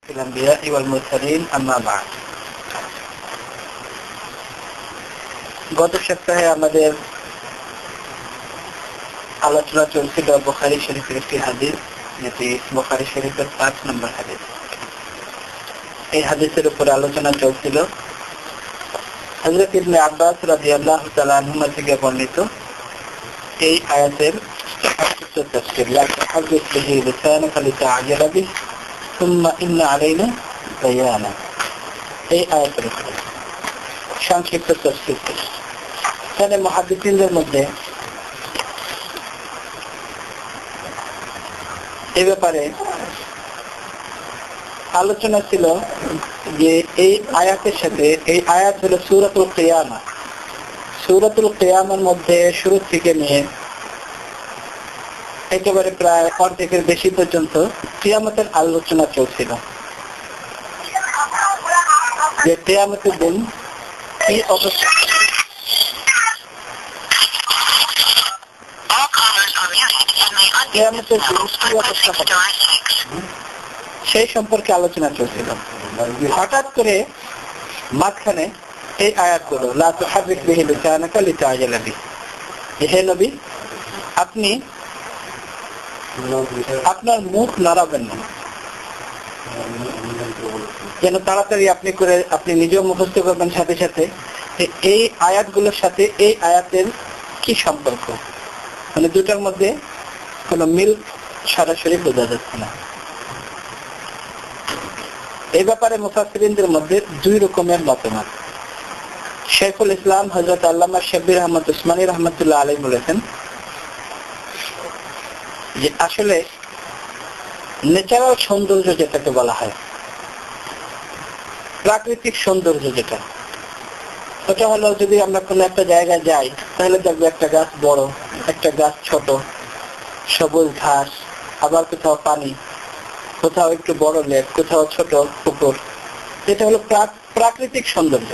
الأنبياء والمرسلين أما بعد গত সপ্তাহে আমাদের আলোচনা চলছিল বুখারী শরীফের একটি হাদিস, যেটি বুখারী শরীফের 5 নম্বর হাদিস। এই হাদিসের উপর আলোচনা চলছিল হযরত ইবনে আব্বাস রাদিয়াল্লাহু তাআলা আনহুমা থেকে বর্ণিত এই আয়াতের সংক্ষিপ্ত তাফসীর, লা তুহাদ্দিস বিহি লিসানাকা লিতা'জালা বিহি সুম্মা ইন্না আলাইনা বায়ানা। এই আয়াতের সংক্ষিপ্ত তাফসীর। এখানে মুহাদ্দিসিনদের মধ্যে এই ব্যাপারে আলোচনা ছিল যে এই আয়াতের সাথে এই আয়াত হলো সূরাতুল কিয়ামা। সূরাতুল কিয়ামার মধ্যে শুরু থেকে নিয়ে একেবারে প্রায় অর্ধেকের বেশি পর্যন্ত কিয়ামতের আলোচনা চলছিল, যে কিয়ামতের দিন কি অবস্থা। সেই সম্পর্কে আলোচনা চলছিল। হঠাৎ করে মাঝখানে এই আয়াতগুলো, লা তুহাররিক বিহি লিসানাকা লিতা'জালা বিহি, হে নবী আপনি আপনার মুখ নাড়াবেন না, যেন তাড়াতাড়ি আপনি নিজেও মুখস্থ করবেন সাথে সাথে। এই আয়াতগুলোর সাথে এই আয়াতের কি সম্পর্ক, মানে দুটার মধ্যে কোন মিল সরাসরি বোঝা যাচ্ছে না। এই ব্যাপারে মুফাসসিরিনদের মধ্যে দুই রকমের মতামত। শেখুল ইসলাম হযরত আল্লামা শাব্বির আহমদ উসমানী রাহমাতুল্লাহ আলাইহি বলেছেন যে আসলে ন্যাচারাল সৌন্দর্য যেটাকে বলা হয়, প্রাকৃতিক সৌন্দর্য যেটা, ওটা হলো যদি আমরা কোনো একটা জায়গায় যাই তাহলে দেখবো একটা গাছ বড়, একটা গাছ ছোট, সবুজ ঘাস, আবার কোথাও পানি, কোথাও একটু বড় লেক, কোথাও ছোট পুকুর। এটা হলো প্রাকৃতিক সৌন্দর্য।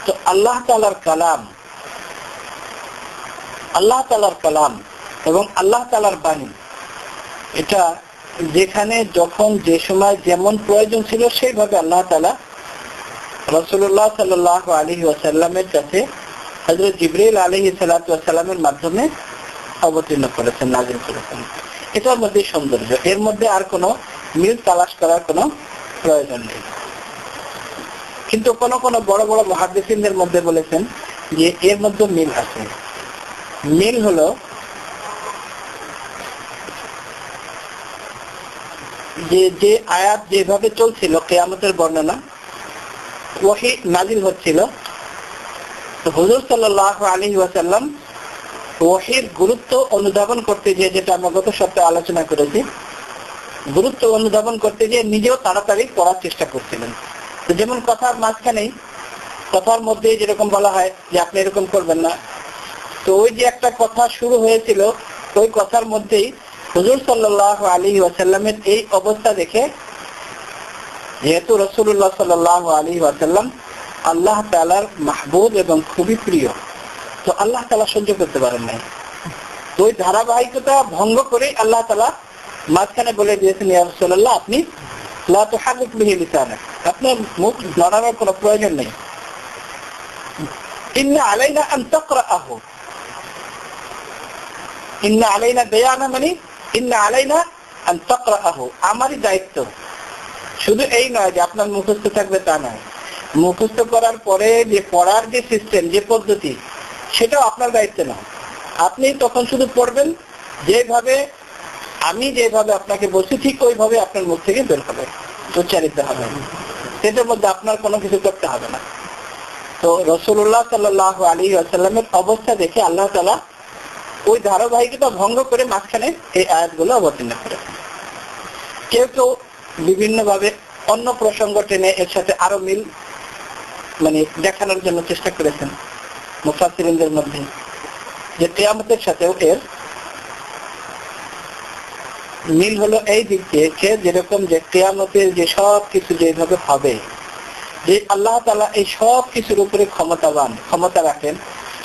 তো আল্লাহ তাআলার কালাম এবং আল্লাহ তাআলার বাণী, এটা যেখানে যখন যে সময় যেমন প্রয়োজন ছিল সেইভাবে আল্লাহ তাআলা রাসূলুল্লাহ সাল্লাল্লাহু আলাইহি ওয়াসাল্লামের কাছে হযরত জিবরাইল আলাইহিস সালাতু ওয়াসসালামের মাধ্যমে অবতীর্ণ করেছেন, নাযিল করেছেন। এটার মধ্যে সৌন্দর্য, এর মধ্যে আর কোনো মিল তালাশ করার কোনো প্রয়োজন নেই। কিন্তু কোন কোন বড় বড় মুহাদ্দিসিনদের মধ্যে বলেছেন যে এর মধ্যে মিল আছে। মিল হলো যে আয়াত যেভাবে চলছিল কিয়ামতের বর্ণনা, ওহী নাযিল হচ্ছিল, তো হুজুর সাল্লাল্লাহু আলাইহি ওয়াসাল্লাম ওহীর গুরুত্ব অনুধাবন করতে গিয়ে, যেটা আমরা গত সপ্তাহে আলোচনা করেছি, গুরুত্ব অনুধাবন করতে গিয়ে নিজেও তাড়াতাড়ি পড়ার চেষ্টা করছিলেন। তো যেমন কথার মাঝখানেই, কথার মধ্যে যেরকম বলা হয় যে আপনি এরকম করবেন না, তো ওই যে একটা কথা শুরু হয়েছিল, ওই কথার মধ্যেই হুজুর সাল্লাল্লাহু আলাইহি ওয়াসাল্লামের এই অবস্থা দেখে, যেহেতু রাসূলুল্লাহ সাল্লাল্লাহু আলাইহি ওয়াসাল্লাম আল্লাহ তাআলার মাহবুব এবং খুবই প্রিয়, তো আল্লাহ তাআলা সহ্য করতে পারেন নাই। তো ওই ধারাবাহিকতা ভঙ্গ করে আল্লাহ তাআলা মাঝখানে বলে দিয়েছেন, ইয়া রাসূলুল্লাহ আপনি লা তুহাররিক বিহি লিসানাক, আপনার মুখ নড়ানোর কোনো প্রয়োজন নেই। ইন্না আলাইনা আন তাকরাআহু, ইন্না আলাইনা বায়ানা, মানে ইন্না আলাইনা আন তাকরাআহু, আমারই দায়িত্ব। শুধু এই নয় যে আপনার মুখস্থ থাকবে তা নয়, মুখস্থ করার পরে যে পড়ার যে সিস্টেম, যে পদ্ধতি, সেটাও আপনার দায়িত্ব না। আপনি তখন শুধু পড়বেন, আমি যেভাবে আপনাকে বলছি ঠিক ওইভাবে আপনার মুখ থেকে বের হবে, উচ্চারিত হবে, সেটার মধ্যে আপনার কোনো কিছু করতে হবে না। তো রাসূলুল্লাহ সাল্লাল্লাহু আলাইহি ওয়াসাল্লামের অবস্থা দেখে আল্লাহ তাআলা ওই ধারাবাহিকতা ভঙ্গ করে মাঝখানে এই আয়াতগুলো অবতীর্ণ করেছেন। কেউ কেউ বিভিন্ন ভাবে অন্য প্রসঙ্গ টেনে এর সাথে আরো মিল মানে দেখানোর জন্য চেষ্টা করেছেন মুফাসসিরিনদের মধ্যে, যে কিয়ামতের সাথেও এর মিল হলো এই দিক দিয়ে, যেরকম যে কিয়ামতের যে সব কিছু যেভাবে হবে, যে আল্লাহ তাআলা এই সব কিছুর উপরে ক্ষমতা রাখেন,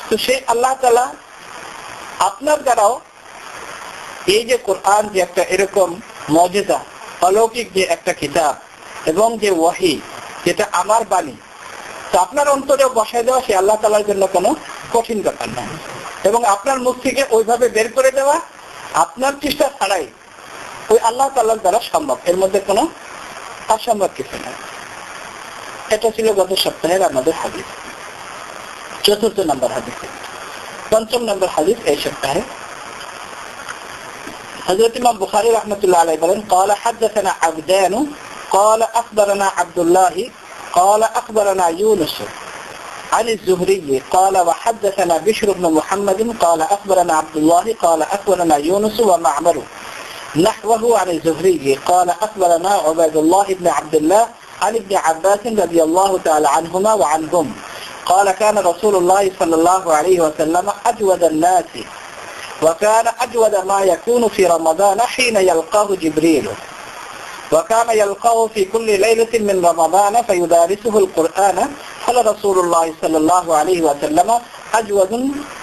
তো সেই আল্লাহ তাআলা আপনার দ্বারাও এই যে কোরআন যে একটা এরকম মুজিজা অলৌকিক যে একটা কিতাব এবং যে ওয়াহি, যেটা আমার বাণী, তো আপনার অন্তরেও বসায় দেওয়া সে আল্লাহ তাআলার জন্য কোনো কঠিন ব্যাপার না। এবং আপনার মুখ থেকে ওইভাবে বের করে দেওয়া আপনার চেষ্টা ছাড়াই ওই আল্লাহ তাআলার দ্বারা সম্ভব, এর মধ্যে কোনো অসম্ভব কিছু না। এটা ছিল গত সপ্তাহের আমাদের হাদিস, 4th নম্বর হাদিস। 5ম নম্বর হাদিস এই সপ্তাহে হযরত ইমাম বুখারী রাহমাতুল্লাহ আলাইহি বলেন, قال حدثنا عبدان قال اخبرنا عبد الله قال اخبرنا يونس عن الزهري قال وحدثنا بشر بن محمد قال اخبرنا عبد الله قال اخبرنا يونس ومعمر نحوه عن الزهري قال اخبرنا عبيد الله بن عبد الله عن ابن عباس رضي الله تعالى عنهما وعنهم قال كان رسول الله صلى الله عليه وسلم أجود الناس وكان أجود ما يكون في رمضان حين يلقاه جبريل وكان يلقاه في كل ليلة من رمضان فيدارسه القرآن قال رسول الله صلى الله عليه وسلم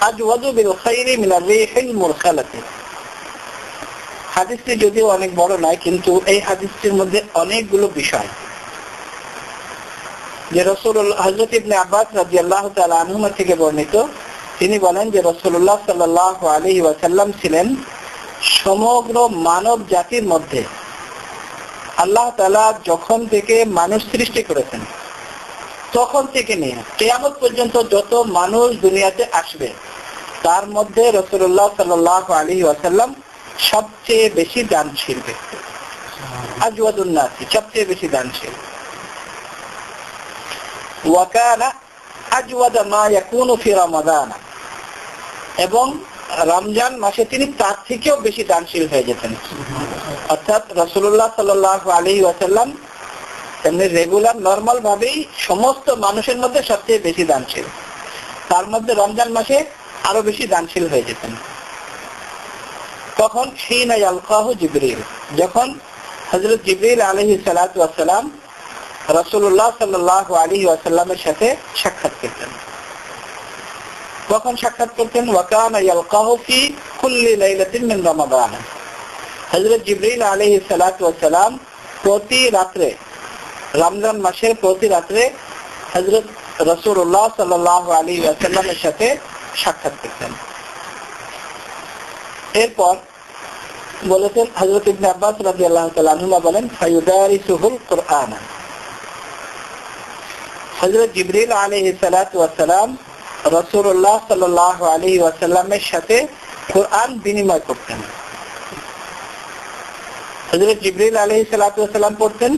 أجود بالخير من الريح المرسلة। হাদিসটি যদিও অনেক বড় নয়, কিন্তু এই হাদিসটির মধ্যে অনেকগুলো বিষয় যে রাসূলুল্লাহ হযরত ইবনে আব্বাস রাদিয়াল্লাহু তাআলা আনহুমা থেকে বর্ণিত, তিনি বলেন যে রাসূলুল্লাহ সাল্লাল্লাহু আলাইহি ওয়াসাল্লাম ছিলেন সমগ্র মানব জাতির মধ্যে আল্লাহ তাআলা যখন থেকে মানুষ সৃষ্টি করেছেন তখন থেকে নিয়ে কিয়ামত পর্যন্ত যত মানুষ দুনিয়াতে আসবে তার মধ্যে রাসূলুল্লাহ সাল্লাল্লাহু আলাইহি ওয়াসাল্লাম সবচেয়ে বেশি দানশীল ব্যক্তি, আজওয়াদুন নাস, সবচেয়ে বেশি দানশীল। ওয়াকানা আজওয়াদা মা ইয়াকুনু ফি রমাদান, এবং রমজান মাসে তিনি তার থেকেও বেশি দানশীল হয়ে যেতেন। অর্থাৎ রাসূলুল্লাহ সাল্লাল্লাহু আলাইহি ওয়াসাল্লাম এমনি রেগুলার নরমাল ভাবেই সমস্ত মানুষের মধ্যে সবচেয়ে বেশি দানশীল, তার মধ্যে রমজান মাসে আরো বেশি দানশীল হয়ে যেতেন। তখন হিনা ইয়ালকাহু জিবরিল, যখন হযরত জিবরিল আলাইহিস সালাতু ওয়াস সালাম রাসূলুল্লাহ সাল্লাল্লাহু আলাইহি ওয়াসাল্লামের সাথে সাক্ষাৎ করতেন, কখন সাক্ষাৎ করতেন? ওয়াকানা ইয়ালকাহু ফি কুল্লি লাইলাতিন মিন রমাদান, হযরত জিবরিল আলাইহিস সালাতু ওয়াস সালাম প্রতি রাতে, রমজান মাসের প্রতি রাতে হযরত রাসূলুল্লাহ সাল্লাল্লাহু আলাইহি ওয়াসাল্লামের সাথে সাক্ষাৎ করতেন। এরপর বলেছেন হযরত ইবনে আব্বাস রাদিয়াল্লাহু তাআলা আনহুমা বলেন, ফায়ুদারিসুহুল কুরআন, হযরত জিবরিল আলাইহিস সালাতু ওয়াস সালাম রাসূলুল্লাহ সাল্লাল্লাহু আলাইহি ওয়াসাল্লামের সাথে কুরআন বিনিময় করতেন। হযরত জিবরিল আলাইহিস সালাতু ওয়াস সালাম পড়তেন,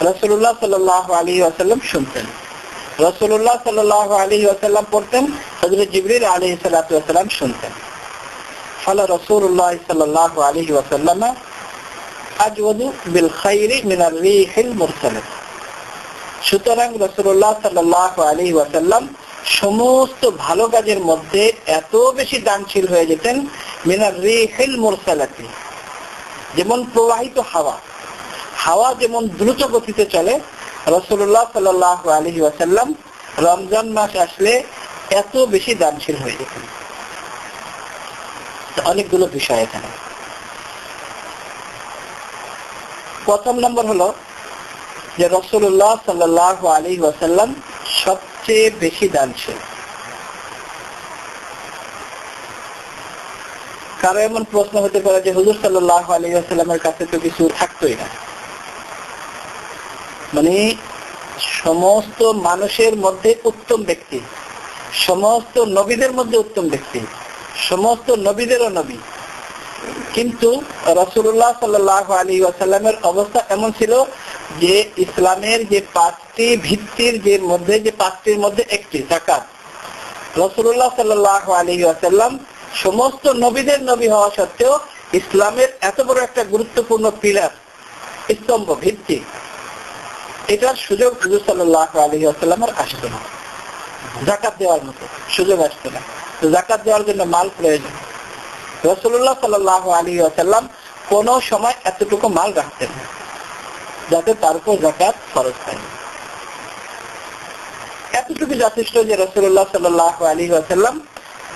রাসূলুল্লাহ সাল্লাল্লাহু আলাইহি ওয়াসাল্লাম শুনতেন, রাসূলুল্লাহ সাল্লাল্লাহু আলাইহি ওয়াসাল্লাম পড়তেন, হযরত জিবরিল আলাইহিস সালাতু ওয়াস সালাম শুনতেন। ফালা রাসূলুল্লাহ সাল্লাল্লাহু আলাইহি ওয়াসাল্লাম আজওয়াদু বিল খাইরি মিনার রিহিল মুরসালাত, সুতরাং রাসূলুল্লাহ সাল্লাল্লাহু আলাইহি ওয়াসাল্লাম সমস্ত ভালো কাজের মধ্যে এত বেশি দানশীল হয়ে যেতেন মিনার রিহিল মুরসালাতি, যেমন প্রবাহিত হাওয়া, হাওয়া যেমন দ্রুত গতিতে চলে, রাসূলুল্লাহ সাল্লাল্লাহু আলাইহি ওয়াসাল্লাম রমজান মাস আসলে এত বেশি দানশীল হয়ে যেতেন। অনেকগুলো বিষয় এখানে। প্রথম নম্বর হলো যে রাসূলুল্লাহ সাল্লাল্লাহু আলাইহি ওয়াসাল্লাম সবচেয়ে বেশি দানশীল। কারো এমন প্রশ্ন হতে পারে যে হুজুর সাল্লাল্লাহু আলাইহি ওয়াসাল্লামের কাছে তো কিছু থাকতোই না, মানে সমস্ত মানুষের মধ্যে উত্তম ব্যক্তি, সমস্ত নবীদের মধ্যে উত্তম ব্যক্তি, সমস্ত নবীদেরও নবী, কিন্তু রাসূলুল্লাহ সাল্লাল্লাহু আলাইহি ওয়াসাল্লামের অবস্থা এমন ছিল যে ইসলামের যে 5টি ভিত্তির যে মধ্যে, যে 5টির মধ্যে একটি যাকাত, রাসূলুল্লাহ সাল্লাল্লাহু আলাইহি ওয়াসাল্লাম সমস্ত নবীদের নবী হওয়া সত্ত্বেও ইসলামের এত বড় একটা গুরুত্বপূর্ণ পিলার, স্তম্ভ, ভিত্তি, এটার সুযোগ হুজুর সাল্লাল্লাহু আলাইহি ওয়াসাল্লামের আসতো না, যাকাত দেওয়ার মতো সুযোগ আসতো না। তো যাকাত দেওয়ার জন্য মাল প্রয়োজন, রাসূলুল্লাহ সাল্লাল্লাহু আলাইহি ওয়াসাল্লাম কোন সময় এতটুকু মাল রাখতেন না যাতে তার উপর যাকাত ফরজ হয়। এতটুকু যথেষ্ট যে রাসূলুল্লাহ সাল্লাল্লাহু আলাইহি ওয়াসাল্লাম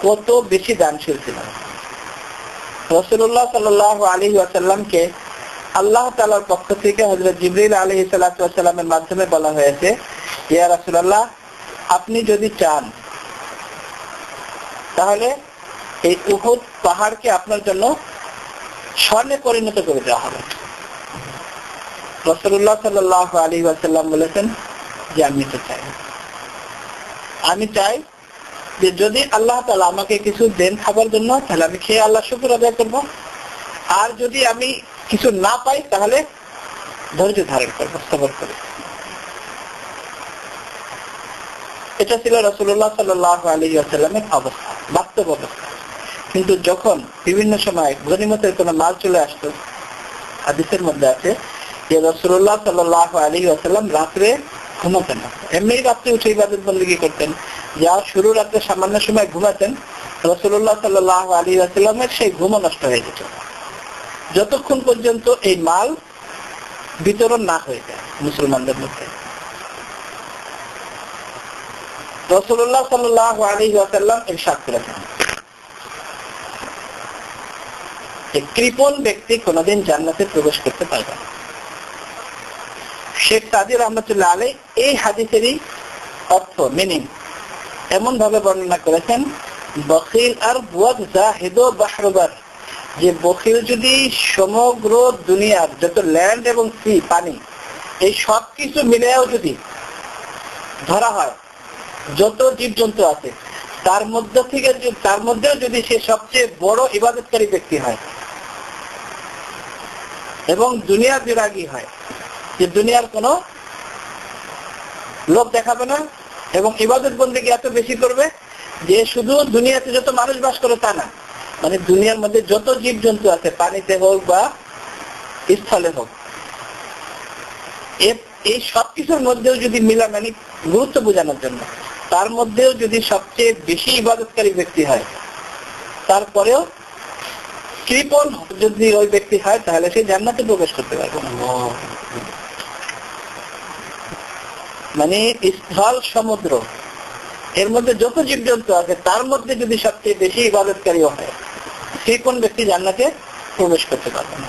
কত বেশি দানশীল ছিলেন। রাসূলুল্লাহ সাল্লাল্লাহু আলাইহি ওয়াসাল্লামকে আল্লাহ তাআলার পক্ষ থেকে হযরত জিবরিল আলাইহিস সালাতু ওয়াস সালামের মাধ্যমে বলা হয়েছে, ইয়া রাসূলুল্লাহ, আপনি যদি চান তাহলে এই উহুদ পাহাড়কে আপনার জন্য স্বর্ণে পরিণত করে দেওয়া হবে। রাসূলুল্লাহ সাল্লাল্লাহু আলাইহি ওয়াসাল্লাম বলেছেন যে আমি চাই যে যদি আল্লাহ তাআলা আমাকে কিছু দেন খাবার জন্য, তাহলে আমি খেয়ে আল্লাহ শুকর আদায় করব, আর যদি আমি কিছু না পাই তাহলে ধৈর্য ধারণ করব, সবর করব। এটা ছিল রাসূলুল্লাহ সাল্লাল্লাহু আলাইহি ওয়াসাল্লামের অবস্থা, বাস্তব অবস্থা। কিন্তু যখন বিভিন্ন সময় গনিমতের কোনো মাল চলে আসতো, হাদিসের মধ্যে আছে যে রাসূলুল্লাহ সাল্লাল্লাহু আলাইহি ওয়াসাল্লাম রাত্রে ঘুমাতেন না, এমনি রাত্রে উঠে ইবাদত বন্দেগী করতেন। যা শুরু রাত্রে সামান্য সময় ঘুমাতেন, রাসূলুল্লাহ সাল্লাল্লাহু আলাইহি ওয়াসাল্লামের সেই ঘুম নষ্ট হয়ে যেত যতক্ষণ পর্যন্ত এই মাল বিতরণ না হয়ে যায় মুসলমানদের মধ্যে। রাসূলুল্লাহ সাল্লাল্লাহু আলাইহি ওয়াসাল্লাম ইরশাদ করেছেন, কৃপণ ব্যক্তি কোনদিন জান্নাতে প্রবেশ করতে পারবে না। শেখ সাদি রহমতুল্লাহ আলাইহি এই হাদিসেরই অর্থ, মিনিং এমন ভাবে বর্ণনা করেছেন, বখিল আর বুয়াদ জাহিদ ও বাহরুবার, যে বখিল যদি সমগ্র দুনিয়ার যত ল্যান্ড এবং সি পানি এই সব কিছু মিলেও যদি ধরা হয়, যত জীবজন্তু আছে তার মধ্যেও যদি সে সবচেয়ে বড় ইবাদতকারী ব্যক্তি হয় এবং দুনিয়ার বিরাগী হয়, যে দুনিয়ার কোনো লোক দেখাবে না এবং ইবাদত বন্দেগী এত বেশি করবে যে শুধু দুনিয়াতে যত মানুষ বাস করে তা না, মানে দুনিয়ার মধ্যে যত জীবজন্তু আছে, পানিতে হোক বা স্থলে হোক, এই সবকিছুর মধ্যেও যদি মানে গুরুত্ব বোঝানোর জন্য তার মধ্যেও যদি সবচেয়ে বেশি ইবাদতকারী ব্যক্তি হয়, তারপরেও কৃপণ যদি ওই ব্যক্তি হয়, তাহলে সে জান্নাতে প্রবেশ করতে পারবে না। মানে স্থল সমুদ্র এর মধ্যে যত জীবজন্তু আছে তার মধ্যে যদি সবচেয়ে বেশি ইবাদতকারী হয়, কৃপণ ব্যক্তি জান্নাতে প্রবেশ করতে পারবে না।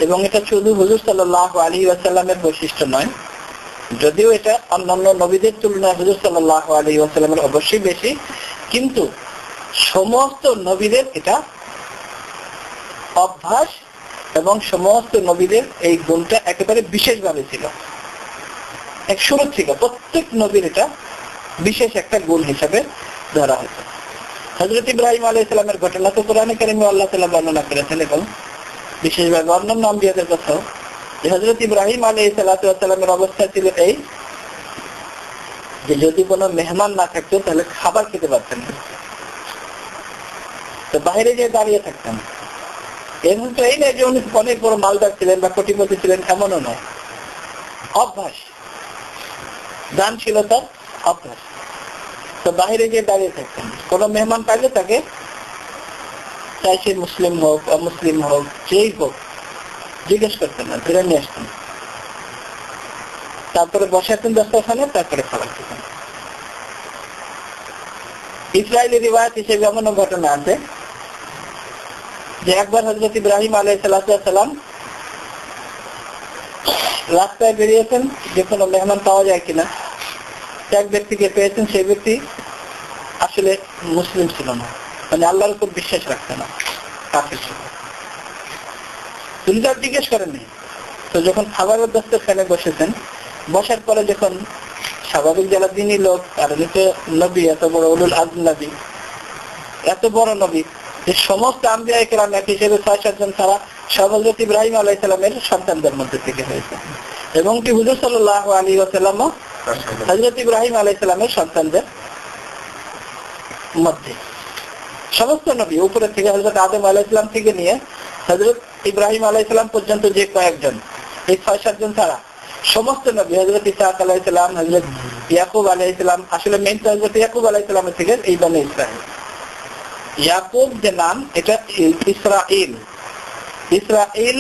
এবং এটা শুধু হুজুর সাল্লাল্লাহু আলাইহি ওয়াসাল্লামের বৈশিষ্ট্য নয়, যদিও এটা অন্যান্য নবীদের তুলনায় হুজুর সাল্লাল্লাহু আলাইহি ওয়াসাল্লামের অবশ্যই বেশি, কিন্তু সমস্ত নবীদের এটা অভ্যাস এবং সমস্ত নবীদের এই গুণটা একেবারে বিশেষভাবে ছিল, এক শুরু থেকে প্রত্যেক নবীর এটা বিশেষ একটা গুণ হিসাবে ধরা হয়েছে। হযরত ইব্রাহিম আলাইহিস সালামের ঘটনা তো কোরআনে কারিমে আল্লাহ তাআলা বর্ণনা করেছেন, এবং বিশেষভাবে অন্যান্য আম্বিয়াদের কথাও, যে হযরত ইব্রাহিম আলাইহিস সালামের অবস্থা ছিল এই যে যদি কোনো মেহমান না থাকতো তাহলে খাবার খেতে পারতেন না, তো বাইরে গিয়ে দাঁড়িয়ে থাকতেন। এর মধ্যে এই নয় যে উনি অনেক বড় মালদার ছিলেন বা কোটিপতি ছিলেন, এমনও নয়, অভ্যাস, দান ছিল তার অভ্যাস। তো বাইরে গিয়ে দাঁড়িয়ে থাকতেন, কোন মেহমান পাইলে তাকে, চাই সে মুসলিম হোক অমুসলিম হোক যেই হোক, জিজ্ঞেস করতেন না, ধরে নিয়ে আসতেন, তারপরে বসাতেন দস্তরখানে, তারপরে খাবার খেতেন। ইসরায়েলি রিওয়ায়াত হিসেবে এমনও ঘটনা আছে যে একবার হযরত ইব্রাহিম আলাইহিস সালাম রাস্তায় বেরিয়েছেন যে কোনো মেহমান পাওয়া যায় কিনা, এক ব্যক্তিকে পেয়েছেন, সেই ব্যক্তি আসলে মুসলিম ছিল না, মানে আল্লাহর উপর বিশ্বাস রাখতে না, কাফের ছিল। তিনি তার জিজ্ঞেস করেননি। তো যখন খাবারের দস্তরখানে বসেছেন, বসার পরে যখন স্বাভাবিক যারা দিনী লোক, আর নবী এত বড় উলুল আযম নবী, এত বড় নবী যে সমস্ত আম্বিয়া কেরাম এক হিসেবে ৬-৭ জন ছাড়া সব হযরত ইব্রাহিম আলাইহিস সালামের সন্তানদের মধ্যে থেকে হয়েছে, এবং কি হুজুর সাল্লাল্লাহু আলাইহি ওয়াসাল্লামও হযরত ইব্রাহিম আলাইহিস সালামের সন্তানদের মধ্যে। সমস্ত নবী উপরে থেকে হযরত আদম আলাইহিস সালাম থেকে নিয়ে হযরত ইব্রাহিম আলাইহিস সালাম পর্যন্ত যে কয়েকজন, এই ৬-৭ জন ছাড়া সমস্ত নবী, হযরত ঈসা আলাইহিস সালাম, হযরত ইয়াকুব আলাইহিস সালাম, আসলে মেইন তো হযরত ইয়াকুব আলাইহিস সালামের থেকে এই বনি ইসরাইল। ইয়াকুব যে নাম, এটা ইসরাইল, ইসরাইল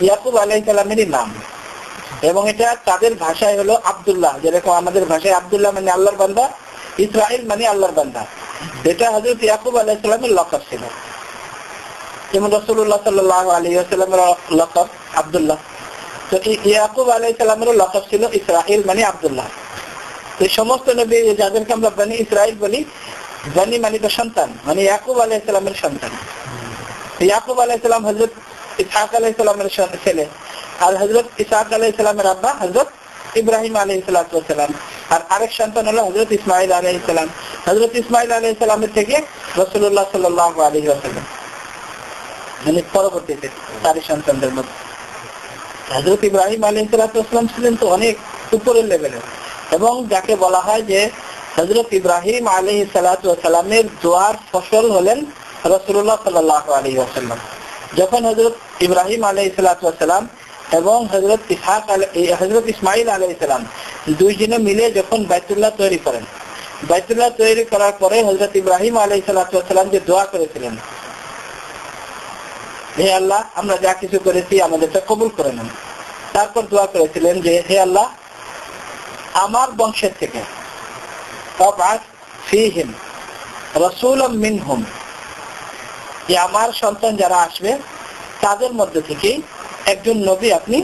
ইয়াকুব আলাইহিস সালামেরই নাম, এবং এটা তাদের ভাষায় হলো আব্দুল্লাহ, যেরকম আমাদের ভাষায় আব্দুল্লাহ মানে আল্লাহর বান্দা, ইসরাইল মানে আল্লাহর বান্দা। এটা হযরত ইয়াকুব আলাইহিস সালামের লকব ছিল, যেমন রাসূলুল্লাহ সাল্লাল্লাহু আলাইহি ওয়াসাল্লামের লকব আব্দুল্লাহ। তো ইয়াকুব আলাইহিস সালামের লকব ছিল ইসরাইল মানে আব্দুল্লাহ। এই সমস্ত নবী যাদেরকে আমরা বনি ইসরাইল বলি, বনি মানে তো সন্তান, মানে ইয়াকুব আলাইহিস সালামের সন্তান। ইয়াকুব আলাইহিস সালাম হযরত ইসহাক আলাইহিস সালামের ছেলে, আর হযরত ইসহাক আলাইহিস সালামের আব্বা হযরত ইব্রাহিম আলাইহিস সালাম, আর আরেক সন্তান হলো হযরত ইসমাঈল আলাইহিস সালাম। হযরত ইসমাঈল আলাইহিস সালামের থেকে রাসূলুল্লাহ সাল্লাল্লাহু আলাইহি ওয়াসাল্লাম, মানে পরবর্তীতে চারি সন্তানদের মধ্যে হযরত ইব্রাহিম আলাইহিস সালাম ছিলেন তো অনেক উপরের লেভেলের, এবং যাকে বলা হয় যে হযরত ইব্রাহিম আলাইহিস সালামের দোয়ার ফসল হলেন রাসূলুল্লাহ সাল্লাল্লাহু আলাইহি ওয়াসাল্লাম। যখন হযরত ইব্রাহিম আলাইহিস সালাম এবং হযরত ইসমাঈল আলাইহিস সালাম দুইজনে মিলে যখন বাইতুল্লাহ তৈরি করেন, বাইতুল্লাহ তৈরি করার পরে হযরত ইব্রাহিম আলাইহিস সালাম যে দোয়া করেছিলেন, হে আল্লাহ আমরা যা কিছু করেছি আমাদেরটা কবুল করে নেন। তারপর দোয়া করেছিলেন যে হে আল্লাহ আমার বংশের থেকে ফাবআস ফীহিম রাসূলাম মিনহুম, যে আমার সন্তান যারা আসবে তাদের মধ্যে থেকে একজন নবী আপনি,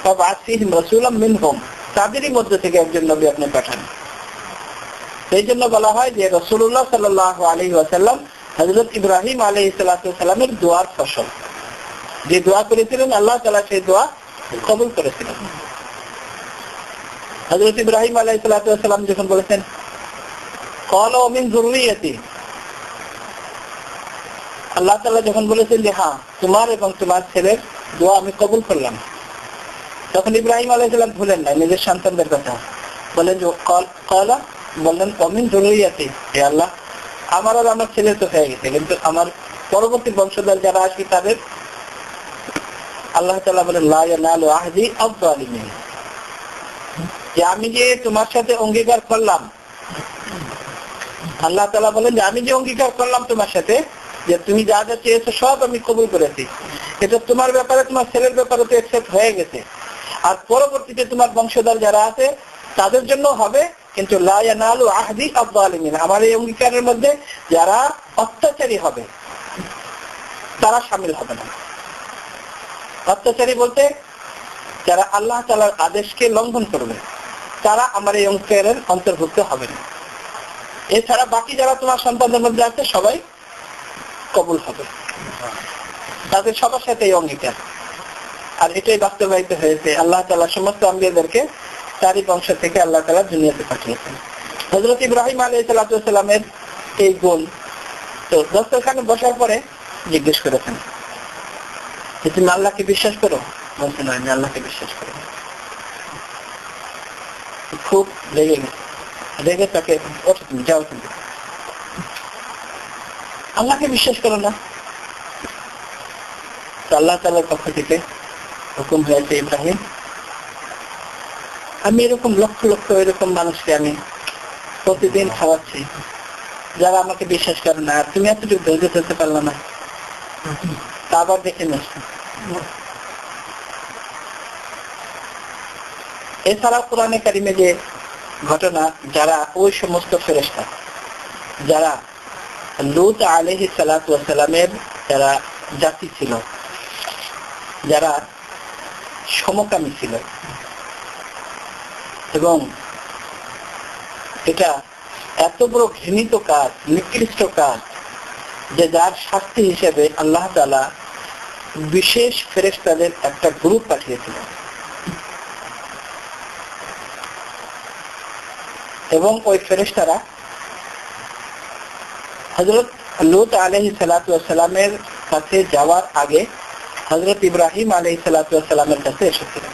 ফাবআস ফীহিম রাসূলাম মিনহুম, তাদেরই মধ্যে থেকে একজন নবী আপনি পাঠান। সেই জন্য বলা হয় যে রাসূলুল্লাহ সাল্লাল্লাহু আলাইহি ওয়াসাল্লাম হযরত ইব্রাহিম আলাইহিস সালামের দোয়ার ফসল। যে দোয়া করেছিলেন আল্লাহ তাআলা সেই দোয়া কবুল করেছিলেন। হযরত ইব্রাহিম আলাইহিস সালাম যখন বলেছেন ক্বালা মিন যুররিয়াতি, আল্লাহ তাআলা যখন বলেছেন যে হ্যাঁ তোমার এবং তোমার ছেলের দোয়া আমি কবুল করলাম, তখন ইব্রাহিম আলাইহিস সালাম ভুলেন না নিজের সন্তানদের কথা, বলেন যে ক্বালা বললেন মিন যুররিয়াতি, হে আল্লাহ আমার আর আমার ছেলে তো হয়ে গেছে, কিন্তু আমার পরবর্তী বংশধর যারা আসবে তাদের, আল্লাহ তাআলা বলেন লা ইয়ানালু আহদি আয-যালিমিন, যে আমি যে তোমার সাথে অঙ্গীকার করলাম, আল্লাহ তাআলা বলেন যে আমি যে অঙ্গীকার করলাম তোমার সাথে যে তুমি যা যা চেয়েছো সব আমি কবুল করেছি, এটা তোমার ব্যাপারে তোমার ছেলের ব্যাপারে তো অ্যাকসেপ্ট হয়ে গেছে, আর পরবর্তীতে তোমার বংশধর যারা আছে তাদের জন্য হবে, কিন্তু লা ইয়ানালু আহদি আয-যালিমিন, আমার এই অঙ্গীকারের মধ্যে যারা অত্যাচারী হবে তারা শামিল হবে না। অত্যাচারী বলতে যারা আল্লাহ তাআলার আদেশকে লঙ্ঘন করবে তারা আমার এই অঙ্গীকারের অন্তর্ভুক্ত হবে না। এছাড়া বাকি যারা তোমার সন্তানদের মধ্যে আছে সবাই কবুল হবে, তাদের সবার সাথে এই অঙ্গীকার। আর এটাই বাস্তবায়িত হয়েছে। আল্লাহ তাআলা সমস্ত আম্বিয়াদেরকে তারই বংশ থেকে আল্লাহ তাআলা দুনিয়াতে পাঠিয়েছেন। হযরত ইব্রাহিম আলাইহিস সালামের এই গুণ তো দস্তরখানে বসার পরে জিজ্ঞেস করেছেন যে তুমি আল্লাহকে বিশ্বাস করো? বলছেন আমি আল্লাহকে বিশ্বাস করি। খুব রেগে গেছে, রেগে তাকে ওঠো তুমি যাও, কিন্তু আল্লাহকে বিশ্বাস করো না। আল্লাহ তাআলার পক্ষ থেকে হুকুম হয়েছে ইব্রাহিম আমি এরকম লক্ষ লক্ষ এরকম মানুষকে আমি প্রতিদিন খাওয়াচ্ছি যারা আমাকে বিশ্বাস করে না, আর তুমি এতটুকু ধৈর্য ধরতে পারলো না, তা আবার দেখে নিচ্ছি। এছাড়া কোরআনে কারিমে যে ঘটনা, যারা ওই সমস্ত ফেরেশতা যারা লূত আলাইহিস সালাতু ওয়াস সালামের যারা জাতি ছিল, যারা সমকামী ছিল, এবং এটা এত বড় ঘৃণিত কাজ, নিকৃষ্ট কাজ, যে যার শাস্তি হিসেবে আল্লাহ তাআলা বিশেষ ফেরেশতাদের একটা গ্রুপ পাঠিয়েছিলেন, এবং ওই ফেরেশতারা হযরত লূত আলাইহিস সালাতু ওয়াস সালামের কাছে যাওয়ার আগে হযরত ইব্রাহিম আলাইহিস সালাতু ওয়াস সালামের কাছে এসেছিলেন।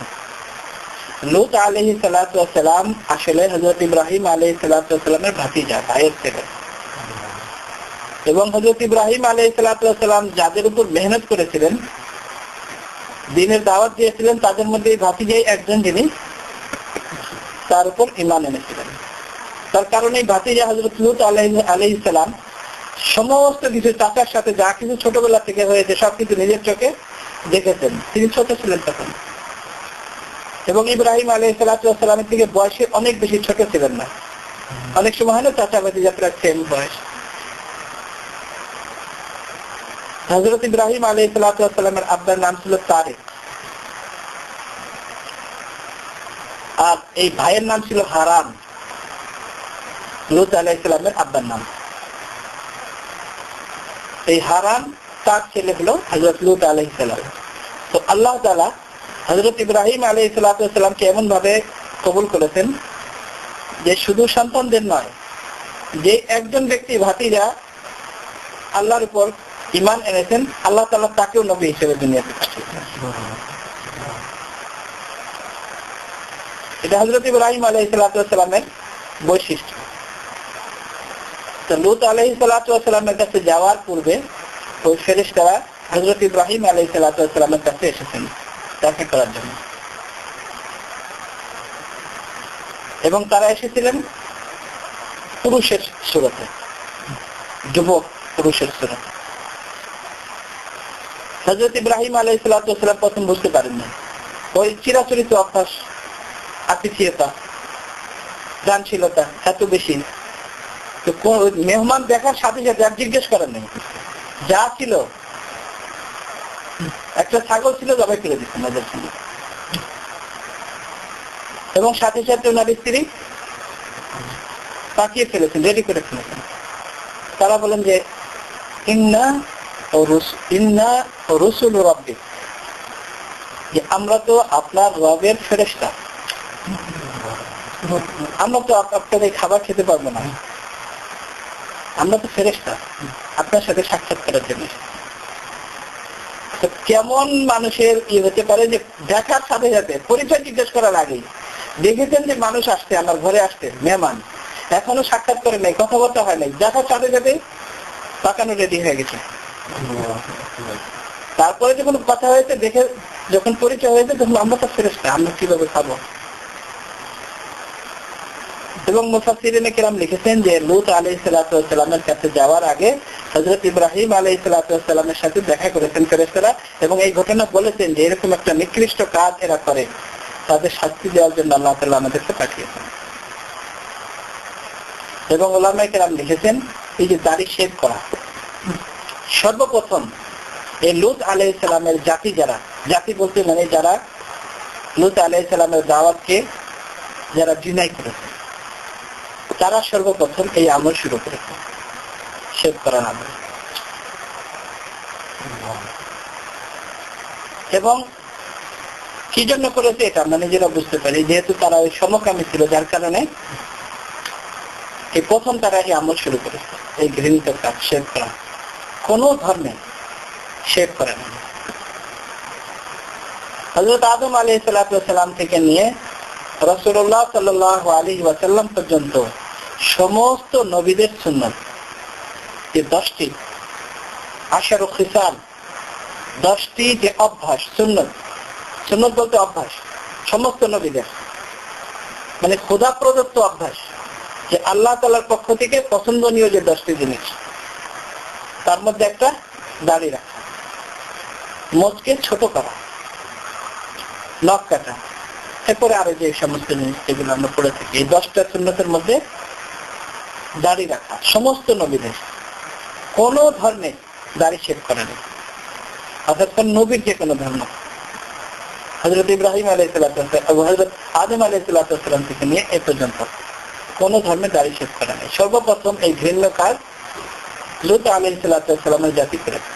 লূত আলাইহিস সালাতু ওয়াস সালাম আসলে হযরত ইব্রাহিম আলাইহিস সালাতু ওয়াস সালামের ভাতিজা, ভাইয়ের ছেলে, এবং হযরত ইব্রাহিম আলাইহিস সালাতু ওয়াস সালাম যাদের উপর মেহনত করেছিলেন, দ্বীনের দাওয়াত দিয়েছিলেন, তাদের মধ্যে এই ভাতিজাই একজন যিনি তার উপর ঈমান এনেছিলেন। তার কারণে এই ভাতিজা হযরত লূত আলাইহিস সালাম সমস্ত কিছু চাচার সাথে যা কিছু ছোটবেলা থেকে হয়েছে সবকিছু নিজের চোখে দেখেছেন। তিনি ছোট ছিলেন তখন, এবং ইব্রাহিম আলাইহিস সালামের থেকে বয়সে অনেক বেশি ছোট ছিলেন না। অনেক সময় হয় না চাচা ভাতিজা প্রায় সেম বয়স। হযরত ইব্রাহিম আলাইহিস সালামের আব্বার নাম ছিল তারিক, আর এই ভাইয়ের নাম ছিল হারান, লূত আলাইহিস সালামের আব্বার নাম। এই হারান তার ছেলে হলো হযরত লূত আলাইহিস সালাম। তো আল্লাহ তাআলা হযরত ইব্রাহিম আলাইহিস সালামকে এমন ভাবে কবুল করেছেন যে শুধু সন্তানদের নয়, যে একজন ব্যক্তি ভাতিজা আল্লাহর উপর ঈমান এনেছেন, আল্লাহ তাআলা তাকেও নবী হিসেবে দুনিয়াতে পাঠিয়েছেন। এটা হযরত ইব্রাহিম আলাইহিস সালামের বৈশিষ্ট্য। তো লূত আলাইহিস সালামের কাছে যাওয়ার পূর্বে ওই ফেরেশতারা হযরত ইব্রাহিম আলাইহিস সালামের কাছে এসেছেন দেখা করার জন্য, এবং তারা এসেছিলেন পুরুষের সুরতে, যুবক পুরুষের সুরতে। হযরত ইব্রাহিম আলাইহিস সালাম প্রথম বুঝতে পারেন না, ওই চিরাচরিত অভ্যাস, আতিথেয়তা, দানশীলতা এত বেশি। তো মেহমান দেখার সাথে সাথে আর জিজ্ঞেস করেন নাই, যা ছিল একটা ছাগল ছিল জবাই করে দিচ্ছেন ওদের সঙ্গে, এবং সাথে সাথে ওনার স্ত্রী পাকিয়ে ফেলেছেন, রেডি করে ফেলেছেন। তারা বলেন যে ইন্না রাসূলু রাব্বিক, যে আমরা তো আপনার রবের ফেরেশতা, আমরা তো আপনাদের খাবার খেতে পারবো না, আমরা তো ফেরেশতা, আপনার সাথে সাক্ষাৎ করার জন্য। কেমন মানুষের হতে পারে যে দেখার সাথে সাথে, পরিচয় জিজ্ঞেস করার আগেই দেখেছেন যে মানুষ আসছে, আমার ঘরে আসছে মেহমান, এখনো সাক্ষাৎ করে নাই, কথাবার্তা হয় নাই, দেখার সাথে সাথে পাকানো রেডি হয়ে গেছে। তারপরে যখন কথা হয়েছে, দেখে যখন পরিচয় হয়েছে, তখন আমরা তো ফেরেশতা, আমরা কিভাবে খাবো। এবং মুফাসসিরিনে কেরাম লিখেছেন যে লূত আলাইহিস সালামের কাছে যাওয়ার আগে হযরত ইব্রাহিম আলাইহিস সালামের সাথে দেখা করেছেন ফেরেশতারা, এবং এই ঘটনা বলেছেন যে এরকম একটা নিকৃষ্ট কাজ এরা করে, তাদের শাস্তি দেওয়ার জন্য আল্লাহ তাআলা আমাদেরকে পাঠিয়েছেন। এবং উলামায়ে কেরাম লিখেছেন এই যে দাড়ি শেভ করা, সর্বপ্রথম এই লূত আলাইহিস সালামের জাতি, যারা জাতি বলতে মানে যারা লূত আলাইহিস সালামের দাওয়াতকে যারা ডিনাই করেছে, তারা সর্বপ্রথম এই আমল শুরু করেছে, শেভ করা আমল। এবং কি জন্য করেছে এটা আমরা নিজেরা বুঝতে পারি, যেহেতু তারা ওই সমকামী ছিল, যার কারণে এই প্রথম তারা এই আমল শুরু করেছে, এই ঘৃণিত কাজ শেভ করা। কোন ধর্মে শেভ করে না। হযরত আদম আলাইহিস সালাম থেকে নিয়ে রাসূলুল্লাহ সাল্লাল্লাহু আলাইহি ওয়াসাল্লাম পর্যন্ত সমস্ত নবীদের সুন্নাত, এই 10টি আশারু খিসাল, 10টি যে অভ্যাস, সুন্নাত, সুন্নাত বলতে অভ্যাস, সমস্ত নবীদের মানে খোদা প্রদত্ত অভ্যাস, যে আল্লাহ তাআলার পক্ষ থেকে পছন্দনীয় যে 10টি জিনিস, তার মধ্যে একটা দাড়ি রাখা, মোচকে ছোট করা, নখ কাটা, এরপরে আরো যে সমস্ত জিনিস যেগুলো আমরা পড়ে থাকি, এই 10টা সুন্নতের মধ্যে দাড়ি রাখা সমস্ত নবীদের। কোন ধর্মে দাড়ি শেভ করে না, অর্থাৎ কোন নবীর যে কোনো ধর্ম, হযরত ইব্রাহিম আলাইহিস সালাম, হযরত আদম আলাইহিস সালাম থেকে নিয়ে এ পর্যন্ত কোন ধর্মে দাড়ি শেভ করে নাই। সর্বপ্রথম এই ঘৃণ্য কাজ লূত আলাইহিস সালামের জাতি করেছে,